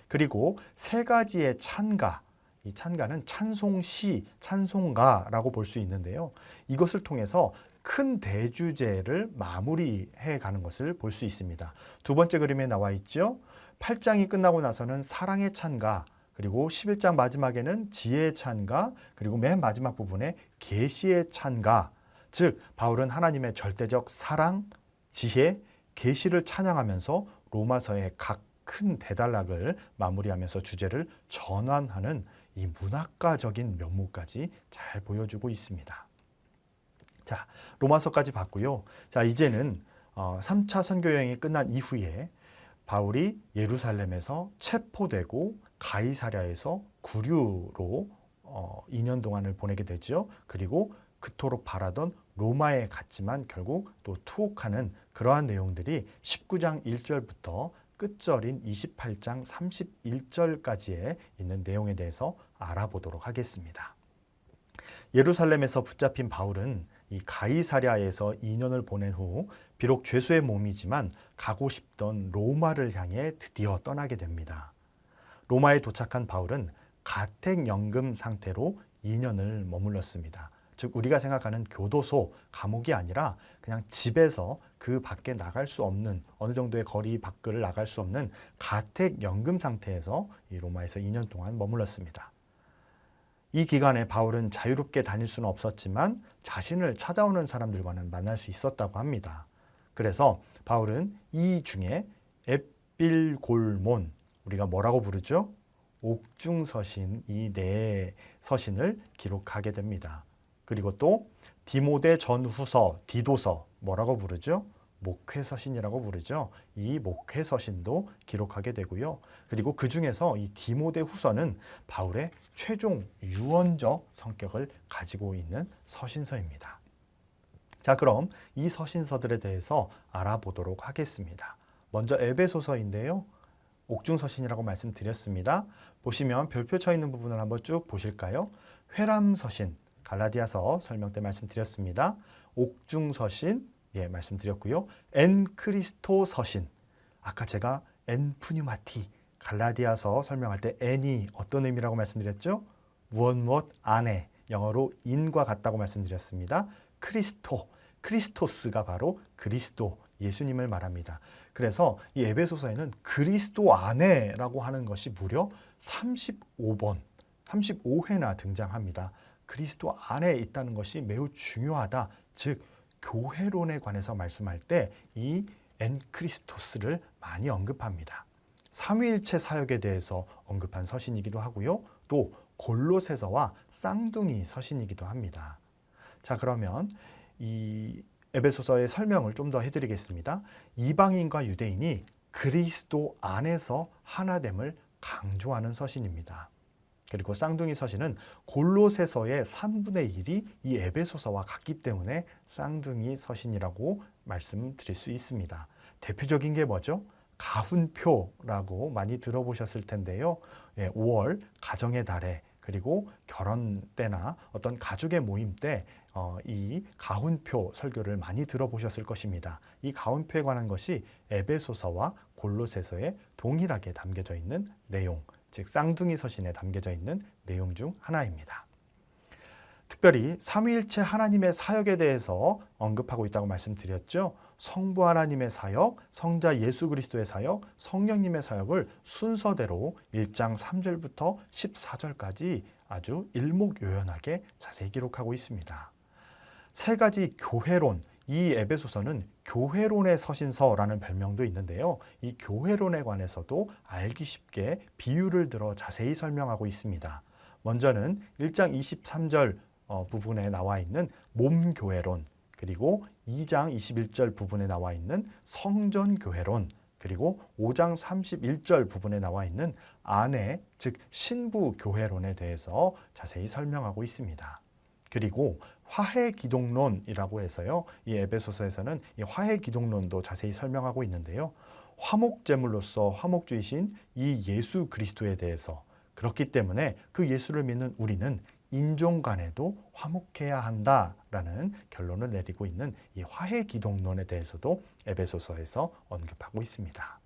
그리고 세 가지의 찬가, 이 찬가는 찬송시, 찬송가라고 볼 수 있는데요. 이것을 통해서 큰 대주제를 마무리해 가는 것을 볼 수 있습니다. 두 번째 그림에 나와 있죠. 8장이 끝나고 나서는 사랑의 찬가, 그리고 11장 마지막에는 지혜의 찬가, 그리고 맨 마지막 부분에 계시의 찬가, 즉 바울은 하나님의 절대적 사랑, 지혜, 계시를 찬양하면서 로마서의 각 큰 대단락을 마무리하면서 주제를 전환하는 이 문학가적인 면모까지 잘 보여주고 있습니다. 자, 로마서까지 봤고요. 자, 이제는 3차 선교 여행이 끝난 이후에 바울이 예루살렘에서 체포되고 가이사랴에서 구류로 2년 동안을 보내게 되죠. 그리고 그토록 바라던 로마에 갔지만 결국 또 투옥하는 그러한 내용들이 19장 1절부터 끝절인 28장 31절까지에 있는 내용에 대해서 알아보도록 하겠습니다. 예루살렘에서 붙잡힌 바울은 이 가이사랴에서 2년을 보낸 후 비록 죄수의 몸이지만 가고 싶던 로마를 향해 드디어 떠나게 됩니다. 로마에 도착한 바울은 가택연금 상태로 2년을 머물렀습니다. 즉 우리가 생각하는 교도소, 감옥이 아니라 그냥 집에서 그 밖에 나갈 수 없는, 어느 정도의 거리 밖을 나갈 수 없는 가택연금 상태에서 이 로마에서 2년 동안 머물렀습니다. 이 기간에 바울은 자유롭게 다닐 수는 없었지만 자신을 찾아오는 사람들과는 만날 수 있었다고 합니다. 그래서 바울은 이 중에 에필골몬, 우리가 뭐라고 부르죠? 옥중서신, 이 네 서신을 기록하게 됩니다. 그리고 또 디모데 전후서, 디도서, 뭐라고 부르죠? 목회서신이라고 부르죠. 이 목회서신도 기록하게 되고요. 그리고 그 중에서 이 디모데 후서는 바울의 최종 유언적 성격을 가지고 있는 서신서입니다. 자, 그럼 이 서신서들에 대해서 알아보도록 하겠습니다. 먼저 에베소서인데요. 옥중서신이라고 말씀드렸습니다. 보시면 별표 쳐 있는 부분을 한번 쭉 보실까요? 회람서신, 갈라디아서 설명 때 말씀드렸습니다. 옥중서신, 말씀드렸고요. 엔크리스토 서신, 아까 제가 엔푸뉴마티, 갈라디아서 설명할 때 N이 어떤 의미라고 말씀드렸죠? 무엇 안에, 영어로 in과 같다고 말씀드렸습니다. 크리스토, 크리스토스가 바로 그리스도, 예수님을 말합니다. 그래서 이 에베소서에는 그리스도 안에라고 하는 것이 무려 35번, 35회나 등장합니다. 그리스도 안에 있다는 것이 매우 중요하다. 즉 교회론에 관해서 말씀할 때 이 엔크리스토스를 많이 언급합니다. 삼위일체 사역에 대해서 언급한 서신이기도 하고요. 또 골로새서와 쌍둥이 서신이기도 합니다. 자, 그러면 이 에베소서의 설명을 좀 더 해드리겠습니다. 이방인과 유대인이 그리스도 안에서 하나됨을 강조하는 서신입니다. 그리고 쌍둥이 서신은 골로새서의 3분의 1이 이 에베소서와 같기 때문에 쌍둥이 서신이라고 말씀드릴 수 있습니다. 대표적인 게 뭐죠? 가훈표라고 많이 들어보셨을 텐데요. 5월 가정의 달에, 그리고 결혼 때나 어떤 가족의 모임 때 이 가훈표 설교를 많이 들어보셨을 것입니다. 이 가훈표에 관한 것이 에베소서와 골로새서에 동일하게 담겨져 있는 내용, 즉 쌍둥이 서신에 담겨져 있는 내용 중 하나입니다. 특별히 삼위일체 하나님의 사역에 대해서 언급하고 있다고 말씀드렸죠. 성부 하나님의 사역, 성자 예수 그리스도의 사역, 성령님의 사역을 순서대로 1장 3절부터 14절까지 아주 일목요연하게 자세히 기록하고 있습니다. 세 가지 교회론, 이 에베소서는 교회론의 서신서라는 별명도 있는데요. 이 교회론에 관해서도 알기 쉽게 비유를 들어 자세히 설명하고 있습니다. 먼저는 1장 23절 부분에 나와 있는 몸교회론, 그리고 2장 21절 부분에 나와 있는 성전교회론, 그리고 5장 31절 부분에 나와 있는 아내, 즉 신부교회론에 대해서 자세히 설명하고 있습니다. 그리고 화해기독론이라고 해서요, 이 에베소서에서는 이 화해기독론도 자세히 설명하고 있는데요. 화목제물로서 화목주이신 이 예수 그리스도에 대해서, 그렇기 때문에 그 예수를 믿는 우리는 인종 간에도 화목해야 한다라는 결론을 내리고 있는 이 화해기독론에 대해서도 에베소서에서 언급하고 있습니다.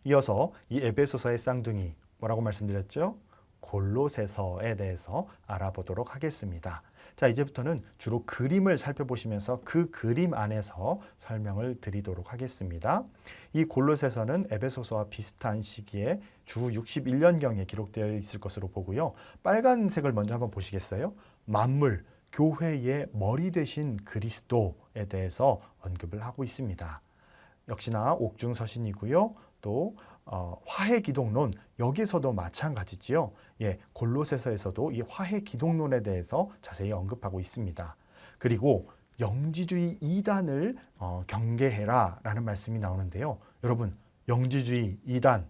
이어서 이 에베소서의 쌍둥이, 뭐라고 말씀드렸죠? 골로새서에 대해서 알아보도록 하겠습니다. 자, 이제부터는 주로 그림을 살펴보시면서 그 그림 안에서 설명을 드리도록 하겠습니다. 이 골로새서는 에베소서와 비슷한 시기에 주 61년경에 기록되어 있을 것으로 보고요. 빨간색을 먼저 한번 보시겠어요? 만물, 교회의 머리 되신 그리스도에 대해서 언급을 하고 있습니다. 역시나 옥중서신이고요. 또 화해기독론, 여기서도 마찬가지지요. 골로새서에서도 이 화해기독론에 대해서 자세히 언급하고 있습니다. 그리고 영지주의 이단을 경계해라 라는 말씀이 나오는데요. 여러분, 영지주의, 이단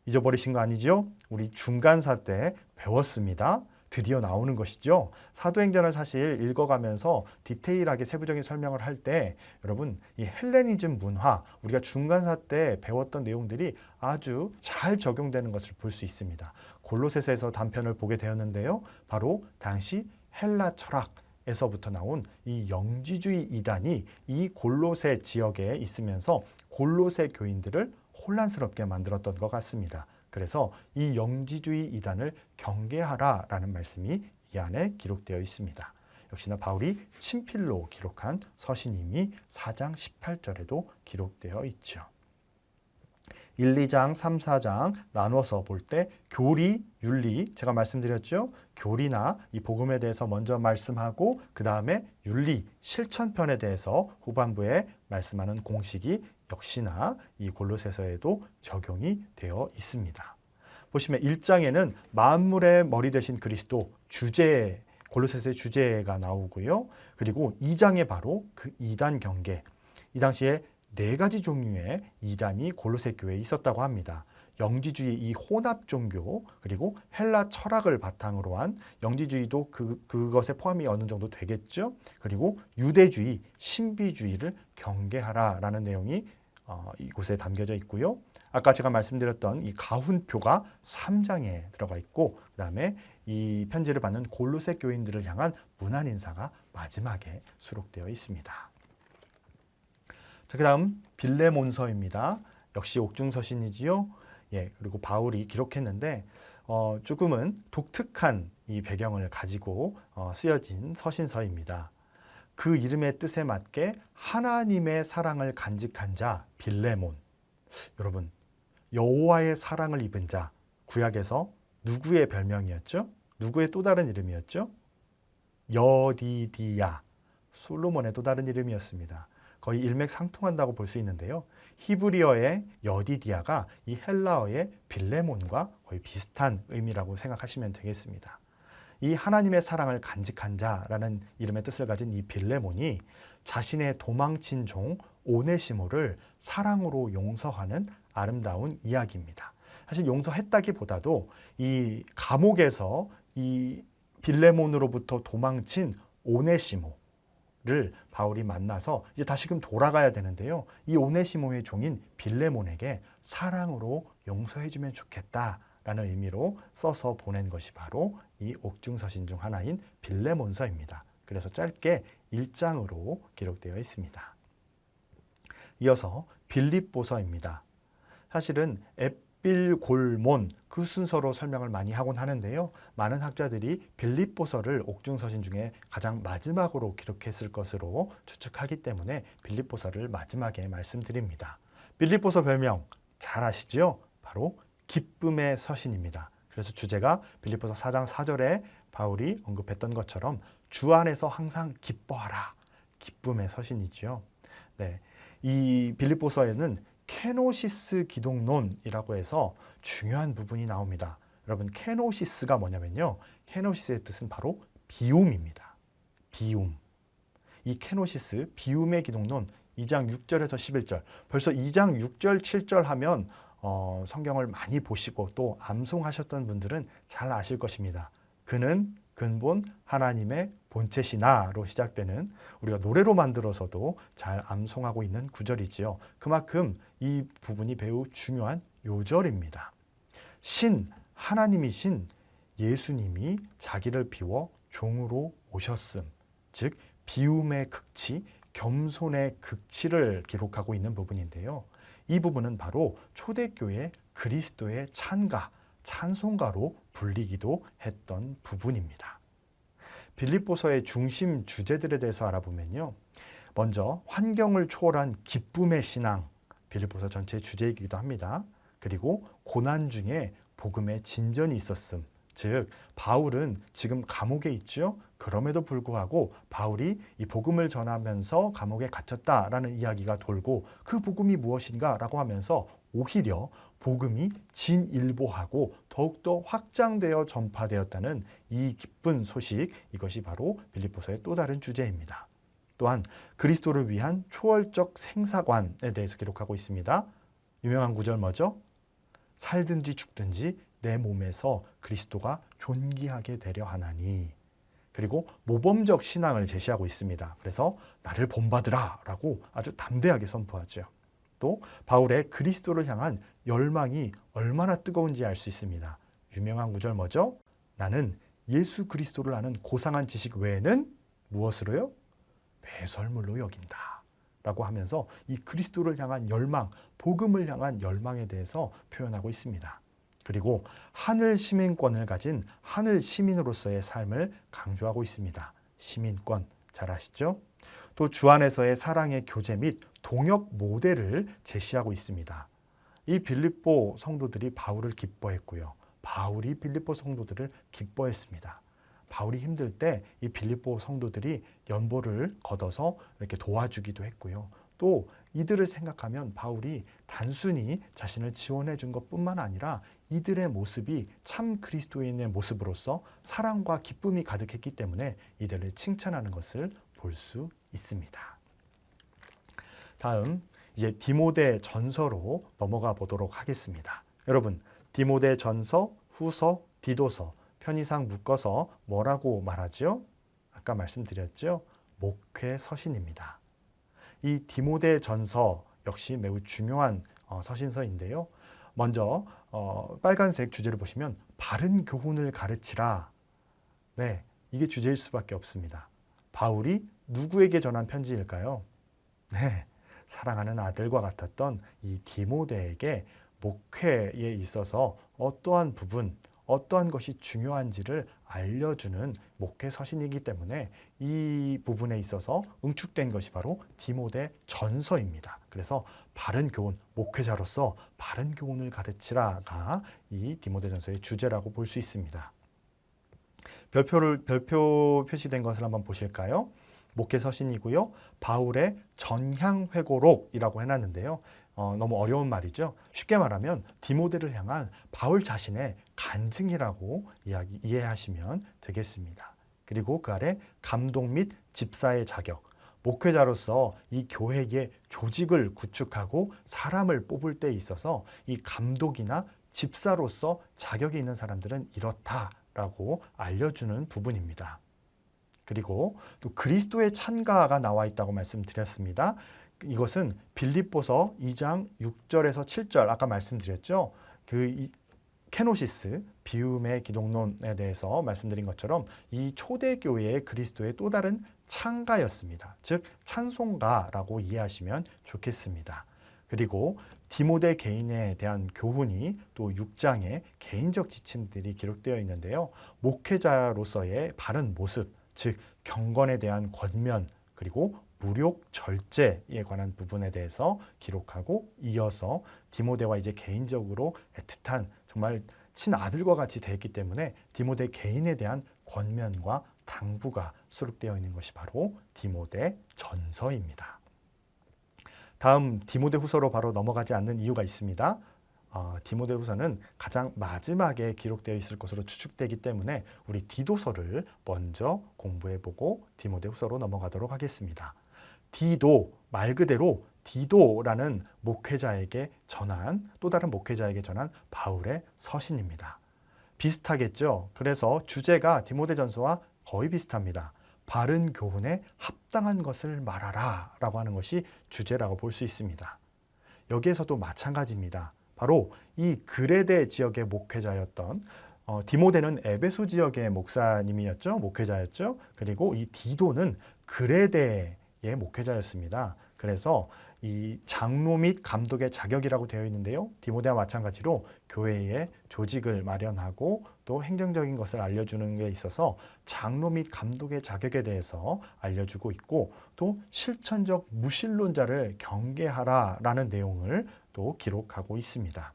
잊어버리신 거 아니죠? 우리 중간사 때 배웠습니다. 드디어 나오는 것이죠. 사도행전을 사실 읽어가면서 디테일하게 세부적인 설명을 할 때 여러분 이 헬레니즘 문화, 우리가 중간사 때 배웠던 내용들이 아주 잘 적용되는 것을 볼 수 있습니다. 골로새서에서 단편을 보게 되었는데요. 바로 당시 헬라 철학에서부터 나온 이 영지주의 이단이 이 골로새 지역에 있으면서 골로새 교인들을 혼란스럽게 만들었던 것 같습니다. 그래서 이 영지주의 이단을 경계하라라는 말씀이 이 안에 기록되어 있습니다. 역시나 바울이 친필로 기록한 서신임이 4장 18절에도 기록되어 있죠. 1, 2장, 3, 4장 나눠서 볼 때 교리, 윤리, 제가 말씀드렸죠. 교리나 이 복음에 대해서 먼저 말씀하고 그 다음에 윤리, 실천편에 대해서 후반부에 말씀하는 공식이 역시나 이 골로새서에도 적용이 되어 있습니다. 보시면 1장에는 만물의 머리 되신 그리스도 주제, 골로새서의 주제가 나오고요. 그리고 2장에 바로 그 이단 경계, 이 당시에 4가지 종류의 이단이 골로새 교회에 있었다고 합니다. 영지주의 이 혼합 종교, 그리고 헬라 철학을 바탕으로 한 영지주의도 그것에 포함이 어느 정도 되겠죠. 그리고 유대주의, 신비주의를 경계하라라는 내용이 이곳에 담겨져 있고요. 아까 제가 말씀드렸던 이 가훈표가 3장에 들어가 있고 그 다음에 이 편지를 받는 골로새 교인들을 향한 문안 인사가 마지막에 수록되어 있습니다. 자, 그 다음 빌레몬서입니다. 역시 옥중서신이지요. 예, 그리고 바울이 기록했는데 조금은 독특한 이 배경을 가지고 쓰여진 서신서입니다. 그 이름의 뜻에 맞게 하나님의 사랑을 간직한 자 빌레몬. 여러분, 여호와의 사랑을 입은 자, 구약에서 누구의 별명이었죠? 누구의 또 다른 이름이었죠? 여디디야, 솔로몬의 또 다른 이름이었습니다. 거의 일맥상통한다고 볼 수 있는데요. 히브리어의 여디디아가 이 헬라어의 빌레몬과 거의 비슷한 의미라고 생각하시면 되겠습니다. 이 하나님의 사랑을 간직한 자라는 이름의 뜻을 가진 이 빌레몬이 자신의 도망친 종 오네시모를 사랑으로 용서하는 아름다운 이야기입니다. 사실 용서했다기보다도 이 감옥에서 이 빌레몬으로부터 도망친 오네시모를 바울이 만나서 이제 다시금 돌아가야 되는데요. 이 오네시모의 종인 빌레몬에게 사랑으로 용서해주면 좋겠다라는 의미로 써서 보낸 것이 바로 이 옥중서신 중 하나인 빌레몬서입니다. 그래서 짧게 1장으로 기록되어 있습니다. 이어서 빌립보서입니다. 사실은 에필골몬 그 순서로 설명을 많이 하곤 하는데요. 많은 학자들이 빌립보서를 옥중서신 중에 가장 마지막으로 기록했을 것으로 추측하기 때문에 빌립보서를 마지막에 말씀드립니다. 빌립보서 별명 잘 아시죠? 바로 기쁨의 서신입니다. 그래서 주제가 빌립보서 4장 4절에 바울이 언급했던 것처럼 주 안에서 항상 기뻐하라. 기쁨의 서신이죠. 네, 이 빌립보서에는 케노시스 기독론이라고 해서 중요한 부분이 나옵니다. 여러분, 케노시스가 뭐냐면요. 케노시스의 뜻은 바로 비움입니다. 비움. 이 케노시스, 비움의 기독론 2장 6절에서 11절. 벌써 2장 6절, 7절 하면 성경을 많이 보시고 또 암송하셨던 분들은 잘 아실 것입니다. 그는 근본 하나님의 본체시나로 시작되는 우리가 노래로 만들어서도 잘 암송하고 있는 구절이지요. 그만큼 이 부분이 매우 중요한 요절입니다. 하나님이신 예수님이 자기를 비워 종으로 오셨음, 즉 비움의 극치, 겸손의 극치를 기록하고 있는 부분인데요. 이 부분은 바로 초대교회 그리스도의 찬가, 찬송가로 불리기도 했던 부분입니다. 빌립보서의 중심 주제들에 대해서 알아보면요. 먼저 환경을 초월한 기쁨의 신앙, 빌립보서 전체의 주제이기도 합니다. 그리고 고난 중에 복음의 진전이 있었음, 즉 바울은 지금 감옥에 있죠. 그럼에도 불구하고 바울이 이 복음을 전하면서 감옥에 갇혔다라는 이야기가 돌고 그 복음이 무엇인가라고 하면서 오히려 복음이 진일보하고 더욱더 확장되어 전파되었다는 이 기쁜 소식, 이것이 바로 빌립보서의 또 다른 주제입니다. 또한 그리스도를 위한 초월적 생사관에 대해서 기록하고 있습니다. 유명한 구절 뭐죠? 살든지 죽든지 내 몸에서 그리스도가 존귀하게 되려 하나니. 그리고 모범적 신앙을 제시하고 있습니다. 그래서 나를 본받으라 라고 아주 담대하게 선포하죠. 또 바울의 그리스도를 향한 열망이 얼마나 뜨거운지 알 수 있습니다. 유명한 구절 뭐죠? 나는 예수 그리스도를 아는 고상한 지식 외에는 무엇으로요? 배설물로 여긴다 라고 하면서 이 그리스도를 향한 열망, 복음을 향한 열망에 대해서 표현하고 있습니다. 그리고 하늘 시민권을 가진 하늘 시민으로서의 삶을 강조하고 있습니다. 시민권 잘 아시죠? 또 주 안에서의 사랑의 교제 및 동역 모델을 제시하고 있습니다. 이 빌립보 성도들이 바울을 기뻐했고요. 바울이 빌립보 성도들을 기뻐했습니다. 바울이 힘들 때 이 빌립보 성도들이 연보를 걷어서 이렇게 도와주기도 했고요. 또 이들을 생각하면 바울이 단순히 자신을 지원해 준 것뿐만 아니라 이들의 모습이 참 그리스도인의 모습으로서 사랑과 기쁨이 가득했기 때문에 이들을 칭찬하는 것을 볼 수 있습니다. 다음 이제 디모데 전서로 넘어가 보도록 하겠습니다. 여러분, 디모데 전서, 후서, 디도서 편의상 묶어서 뭐라고 말하죠? 아까 말씀드렸죠? 목회 서신입니다. 이 디모데 전서 역시 매우 중요한 서신서인데요. 먼저 빨간색 주제를 보시면 바른 교훈을 가르치라. 네, 이게 주제일 수밖에 없습니다. 바울이 누구에게 전한 편지일까요? 네, 사랑하는 아들과 같았던 이 디모데에게 목회에 있어서 어떠한 부분, 어떠한 것이 중요한지를 알려주는 목회 서신이기 때문에 이 부분에 있어서 응축된 것이 바로 디모데 전서입니다. 그래서 바른 교훈, 목회자로서 바른 교훈을 가르치라가 이 디모데 전서의 주제라고 볼 수 있습니다. 별표 표시된 것을 한번 보실까요? 목회 서신이고요. 바울의 전향회고록이라고 해놨는데요. 너무 어려운 말이죠. 쉽게 말하면 디모데를 향한 바울 자신의 간증이라고 이해하시면 되겠습니다. 그리고 그 아래 감독 및 집사의 자격, 목회자로서 이 교회의 조직을 구축하고 사람을 뽑을 때 있어서 이 감독이나 집사로서 자격이 있는 사람들은 이렇다라고 알려주는 부분입니다. 그리고 또 그리스도의 찬가가 나와 있다고 말씀드렸습니다. 이것은 빌립보서 2장 6절에서 7절 아까 말씀드렸죠. 케노시스 비움의 기독론에 대해서 말씀드린 것처럼 이 초대교회의 그리스도의 또 다른 찬가였습니다. 즉 찬송가라고 이해하시면 좋겠습니다. 그리고 디모데 개인에 대한 교훈이 또 6장에 개인적 지침들이 기록되어 있는데요. 목회자로서의 바른 모습, 즉 경건에 대한 권면, 그리고 무력 절제에 관한 부분에 대해서 기록하고 이어서 디모데와 이제 개인적으로 애틋한 정말 친아들과 같이 되었기 때문에 디모데 개인에 대한 권면과 당부가 수록되어 있는 것이 바로 디모데 전서입니다. 다음 디모데 후서로 바로 넘어가지 않는 이유가 있습니다. 디모데 후서는 가장 마지막에 기록되어 있을 것으로 추측되기 때문에 우리 디도서를 먼저 공부해보고 디모데 후서로 넘어가도록 하겠습니다. 디도, 말 그대로 디도라는 목회자에게 전한, 또 다른 목회자에게 전한 바울의 서신입니다. 비슷하겠죠? 그래서 주제가 디모데 전서와 거의 비슷합니다. 바른 교훈에 합당한 것을 말하라 라고 하는 것이 주제라고 볼 수 있습니다. 여기에서도 마찬가지입니다. 바로 이 그레데 지역의 목회자였던 디모데는 에베소 지역의 목사님이었죠. 목회자였죠. 그리고 이 디도는 그레데의 목회자였습니다. 그래서 이 장로 및 감독의 자격이라고 되어 있는데요. 디모데와 마찬가지로 교회의 조직을 마련하고 또 행정적인 것을 알려주는 게 있어서 장로 및 감독의 자격에 대해서 알려주고 있고 또 실천적 무신론자를 경계하라라는 내용을 또 기록하고 있습니다.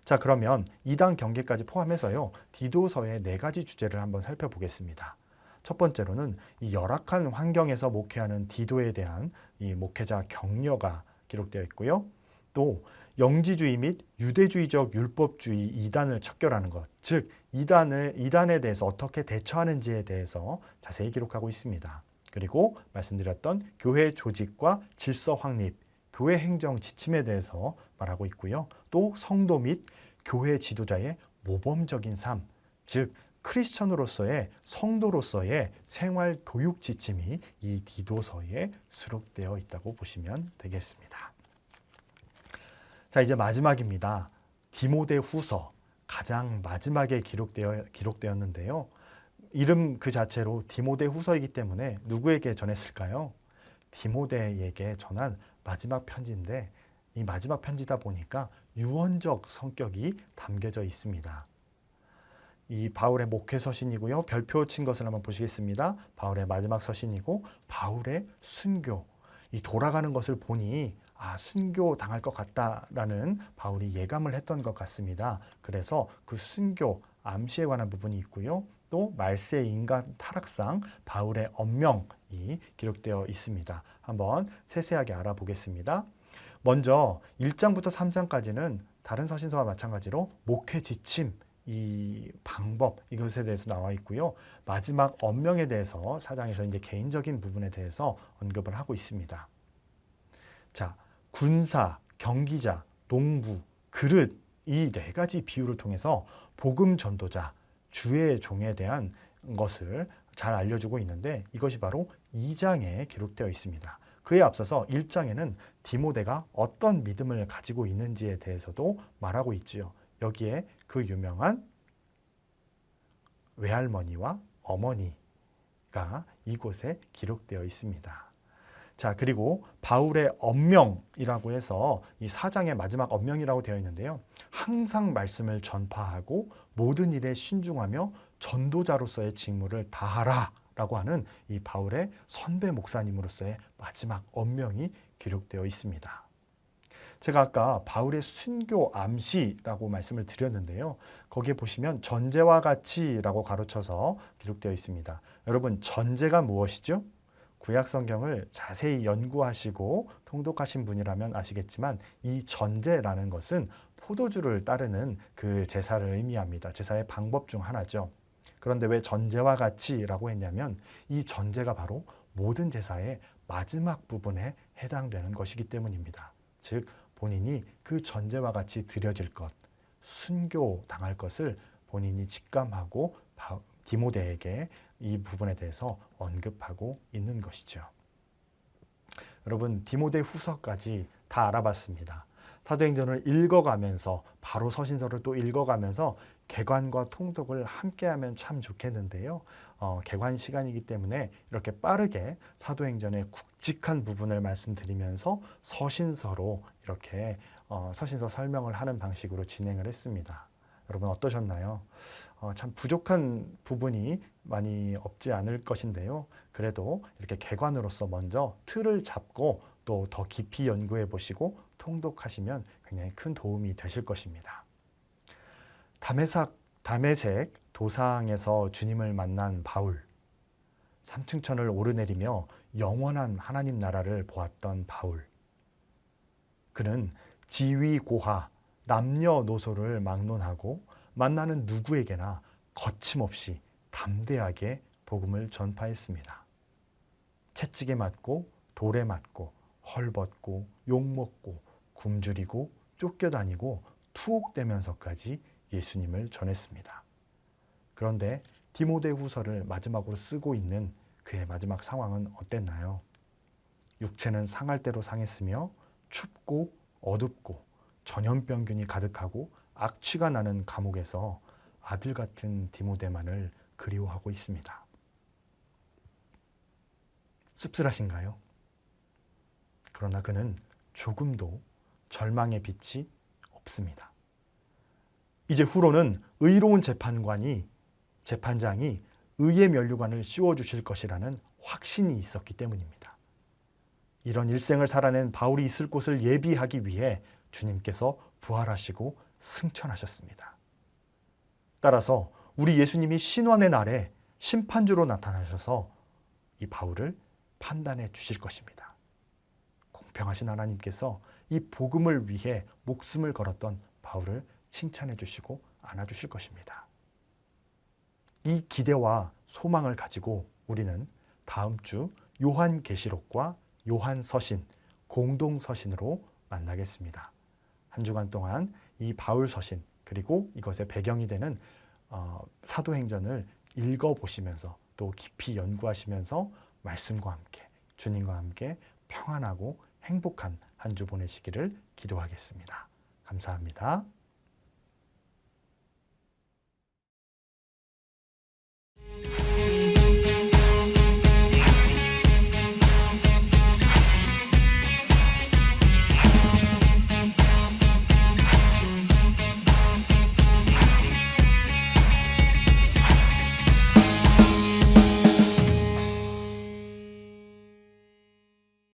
자, 그러면 이단 경계까지 포함해서요. 디도서의 4가지 주제를 한번 살펴보겠습니다. 첫 번째로는 이 열악한 환경에서 목회하는 디도에 대한 이 목회자 격려가 기록되어 있고요. 또 영지주의 및 유대주의적 율법주의 이단을 척결하는 것, 즉 이단에 대해서 어떻게 대처하는지에 대해서 자세히 기록하고 있습니다. 그리고 말씀드렸던 교회 조직과 질서 확립, 교회 행정 지침에 대해서 말하고 있고요. 또 성도 및 교회 지도자의 모범적인 삶, 즉 크리스천으로서의 성도로서의 생활 교육 지침이 이 디도서에 수록되어 있다고 보시면 되겠습니다. 자, 이제 마지막입니다. 디모데후서 가장 마지막에 기록되었는데요. 이름 그 자체로 디모데후서이기 때문에 누구에게 전했을까요? 디모데에게 전한 마지막 편지인데 이 마지막 편지다 보니까 유언적 성격이 담겨져 있습니다. 이 바울의 목회 서신이고요. 별표 친 것을 한번 보시겠습니다. 바울의 마지막 서신이고 바울의 순교, 이 돌아가는 것을 보니 순교 당할 것 같다라는 바울이 예감을 했던 것 같습니다. 그래서 그 순교 암시에 관한 부분이 있고요. 또 말세 인간 타락상 바울의 언명이 기록되어 있습니다. 한번 세세하게 알아보겠습니다. 먼저 1장부터 3장까지는 다른 서신서와 마찬가지로 목회 지침, 이 방법, 이것에 대해서 나와 있고요. 마지막 언명에 대해서 4장에서 이제 개인적인 부분에 대해서 언급을 하고 있습니다. 자, 군사, 경기자, 농부, 그릇, 이 네 가지 비유를 통해서 복음 전도자, 주의 종에 대한 것을 잘 알려주고 있는데 이것이 바로 2장에 기록되어 있습니다. 그에 앞서서 1장에는 디모데가 어떤 믿음을 가지고 있는지에 대해서도 말하고 있지요. 여기에 그 유명한 외할머니와 어머니가 이곳에 기록되어 있습니다. 자, 그리고 바울의 언명이라고 해서 이 4장의 마지막 언명이라고 되어 있는데요. 항상 말씀을 전파하고 모든 일에 신중하며 전도자로서의 직무를 다하라 라고 하는 이 바울의 선배 목사님으로서의 마지막 언명이 기록되어 있습니다. 제가 아까 바울의 순교 암시라고 말씀을 드렸는데요. 거기에 보시면 전제와 같이라고 가로쳐서 기록되어 있습니다. 여러분, 전제가 무엇이죠? 구약 성경을 자세히 연구하시고 통독하신 분이라면 아시겠지만 이 전제라는 것은 포도주를 따르는 그 제사를 의미합니다. 제사의 방법 중 하나죠. 그런데 왜 전제와 같이라고 했냐면 이 전제가 바로 모든 제사의 마지막 부분에 해당되는 것이기 때문입니다. 즉 본인이 그 전제와 같이 드려질 것, 순교 당할 것을 본인이 직감하고 디모데에게 이 부분에 대해서 언급하고 있는 것이죠. 여러분, 디모데 후서까지 다 알아봤습니다. 사도행전을 읽어가면서 바로 서신서를 또 읽어가면서 개관과 통독을 함께하면 참 좋겠는데요. 개관 시간이기 때문에 이렇게 빠르게 사도행전의 굵직한 부분을 말씀드리면서 서신서로 이렇게 서신서 설명을 하는 방식으로 진행을 했습니다. 여러분 어떠셨나요? 참 부족한 부분이 많이 없지 않을 것인데요. 그래도 이렇게 개관으로서 먼저 틀을 잡고 또 더 깊이 연구해 보시고 통독하시면 굉장히 큰 도움이 되실 것입니다. 다메섹 도상에서 주님을 만난 바울, 삼층천을 오르내리며 영원한 하나님 나라를 보았던 바울. 그는 지위고하, 남녀노소를 막론하고 만나는 누구에게나 거침없이 담대하게 복음을 전파했습니다. 채찍에 맞고 돌에 맞고 헐벗고 욕먹고 굶주리고 쫓겨다니고 투옥되면서까지 예수님을 전했습니다. 그런데 디모데후서를 마지막으로 쓰고 있는 그의 마지막 상황은 어땠나요? 육체는 상할 대로 상했으며 춥고 어둡고 전염병균이 가득하고 악취가 나는 감옥에서 아들 같은 디모데만을 그리워하고 있습니다. 씁쓸하신가요? 그러나 그는 조금도 절망의 빛이 없습니다. 이제 후로는 의로운 재판장이 의의 면류관을 씌워주실 것이라는 확신이 있었기 때문입니다. 이런 일생을 살아낸 바울이 있을 곳을 예비하기 위해 주님께서 부활하시고 승천하셨습니다. 따라서 우리 예수님이 신원의 날에 심판주로 나타나셔서 이 바울을 판단해 주실 것입니다. 공평하신 하나님께서 이 복음을 위해 목숨을 걸었던 바울을 칭찬해 주시고 안아주실 것입니다. 이 기대와 소망을 가지고 우리는 다음 주 요한계시록과 요한서신 공동서신으로 만나겠습니다. 한 주간 동안 이 바울 서신 그리고 이것의 배경이 되는 사도행전을 읽어보시면서 또 깊이 연구하시면서 말씀과 함께 주님과 함께 평안하고 행복한 한 주 보내시기를 기도하겠습니다. 감사합니다.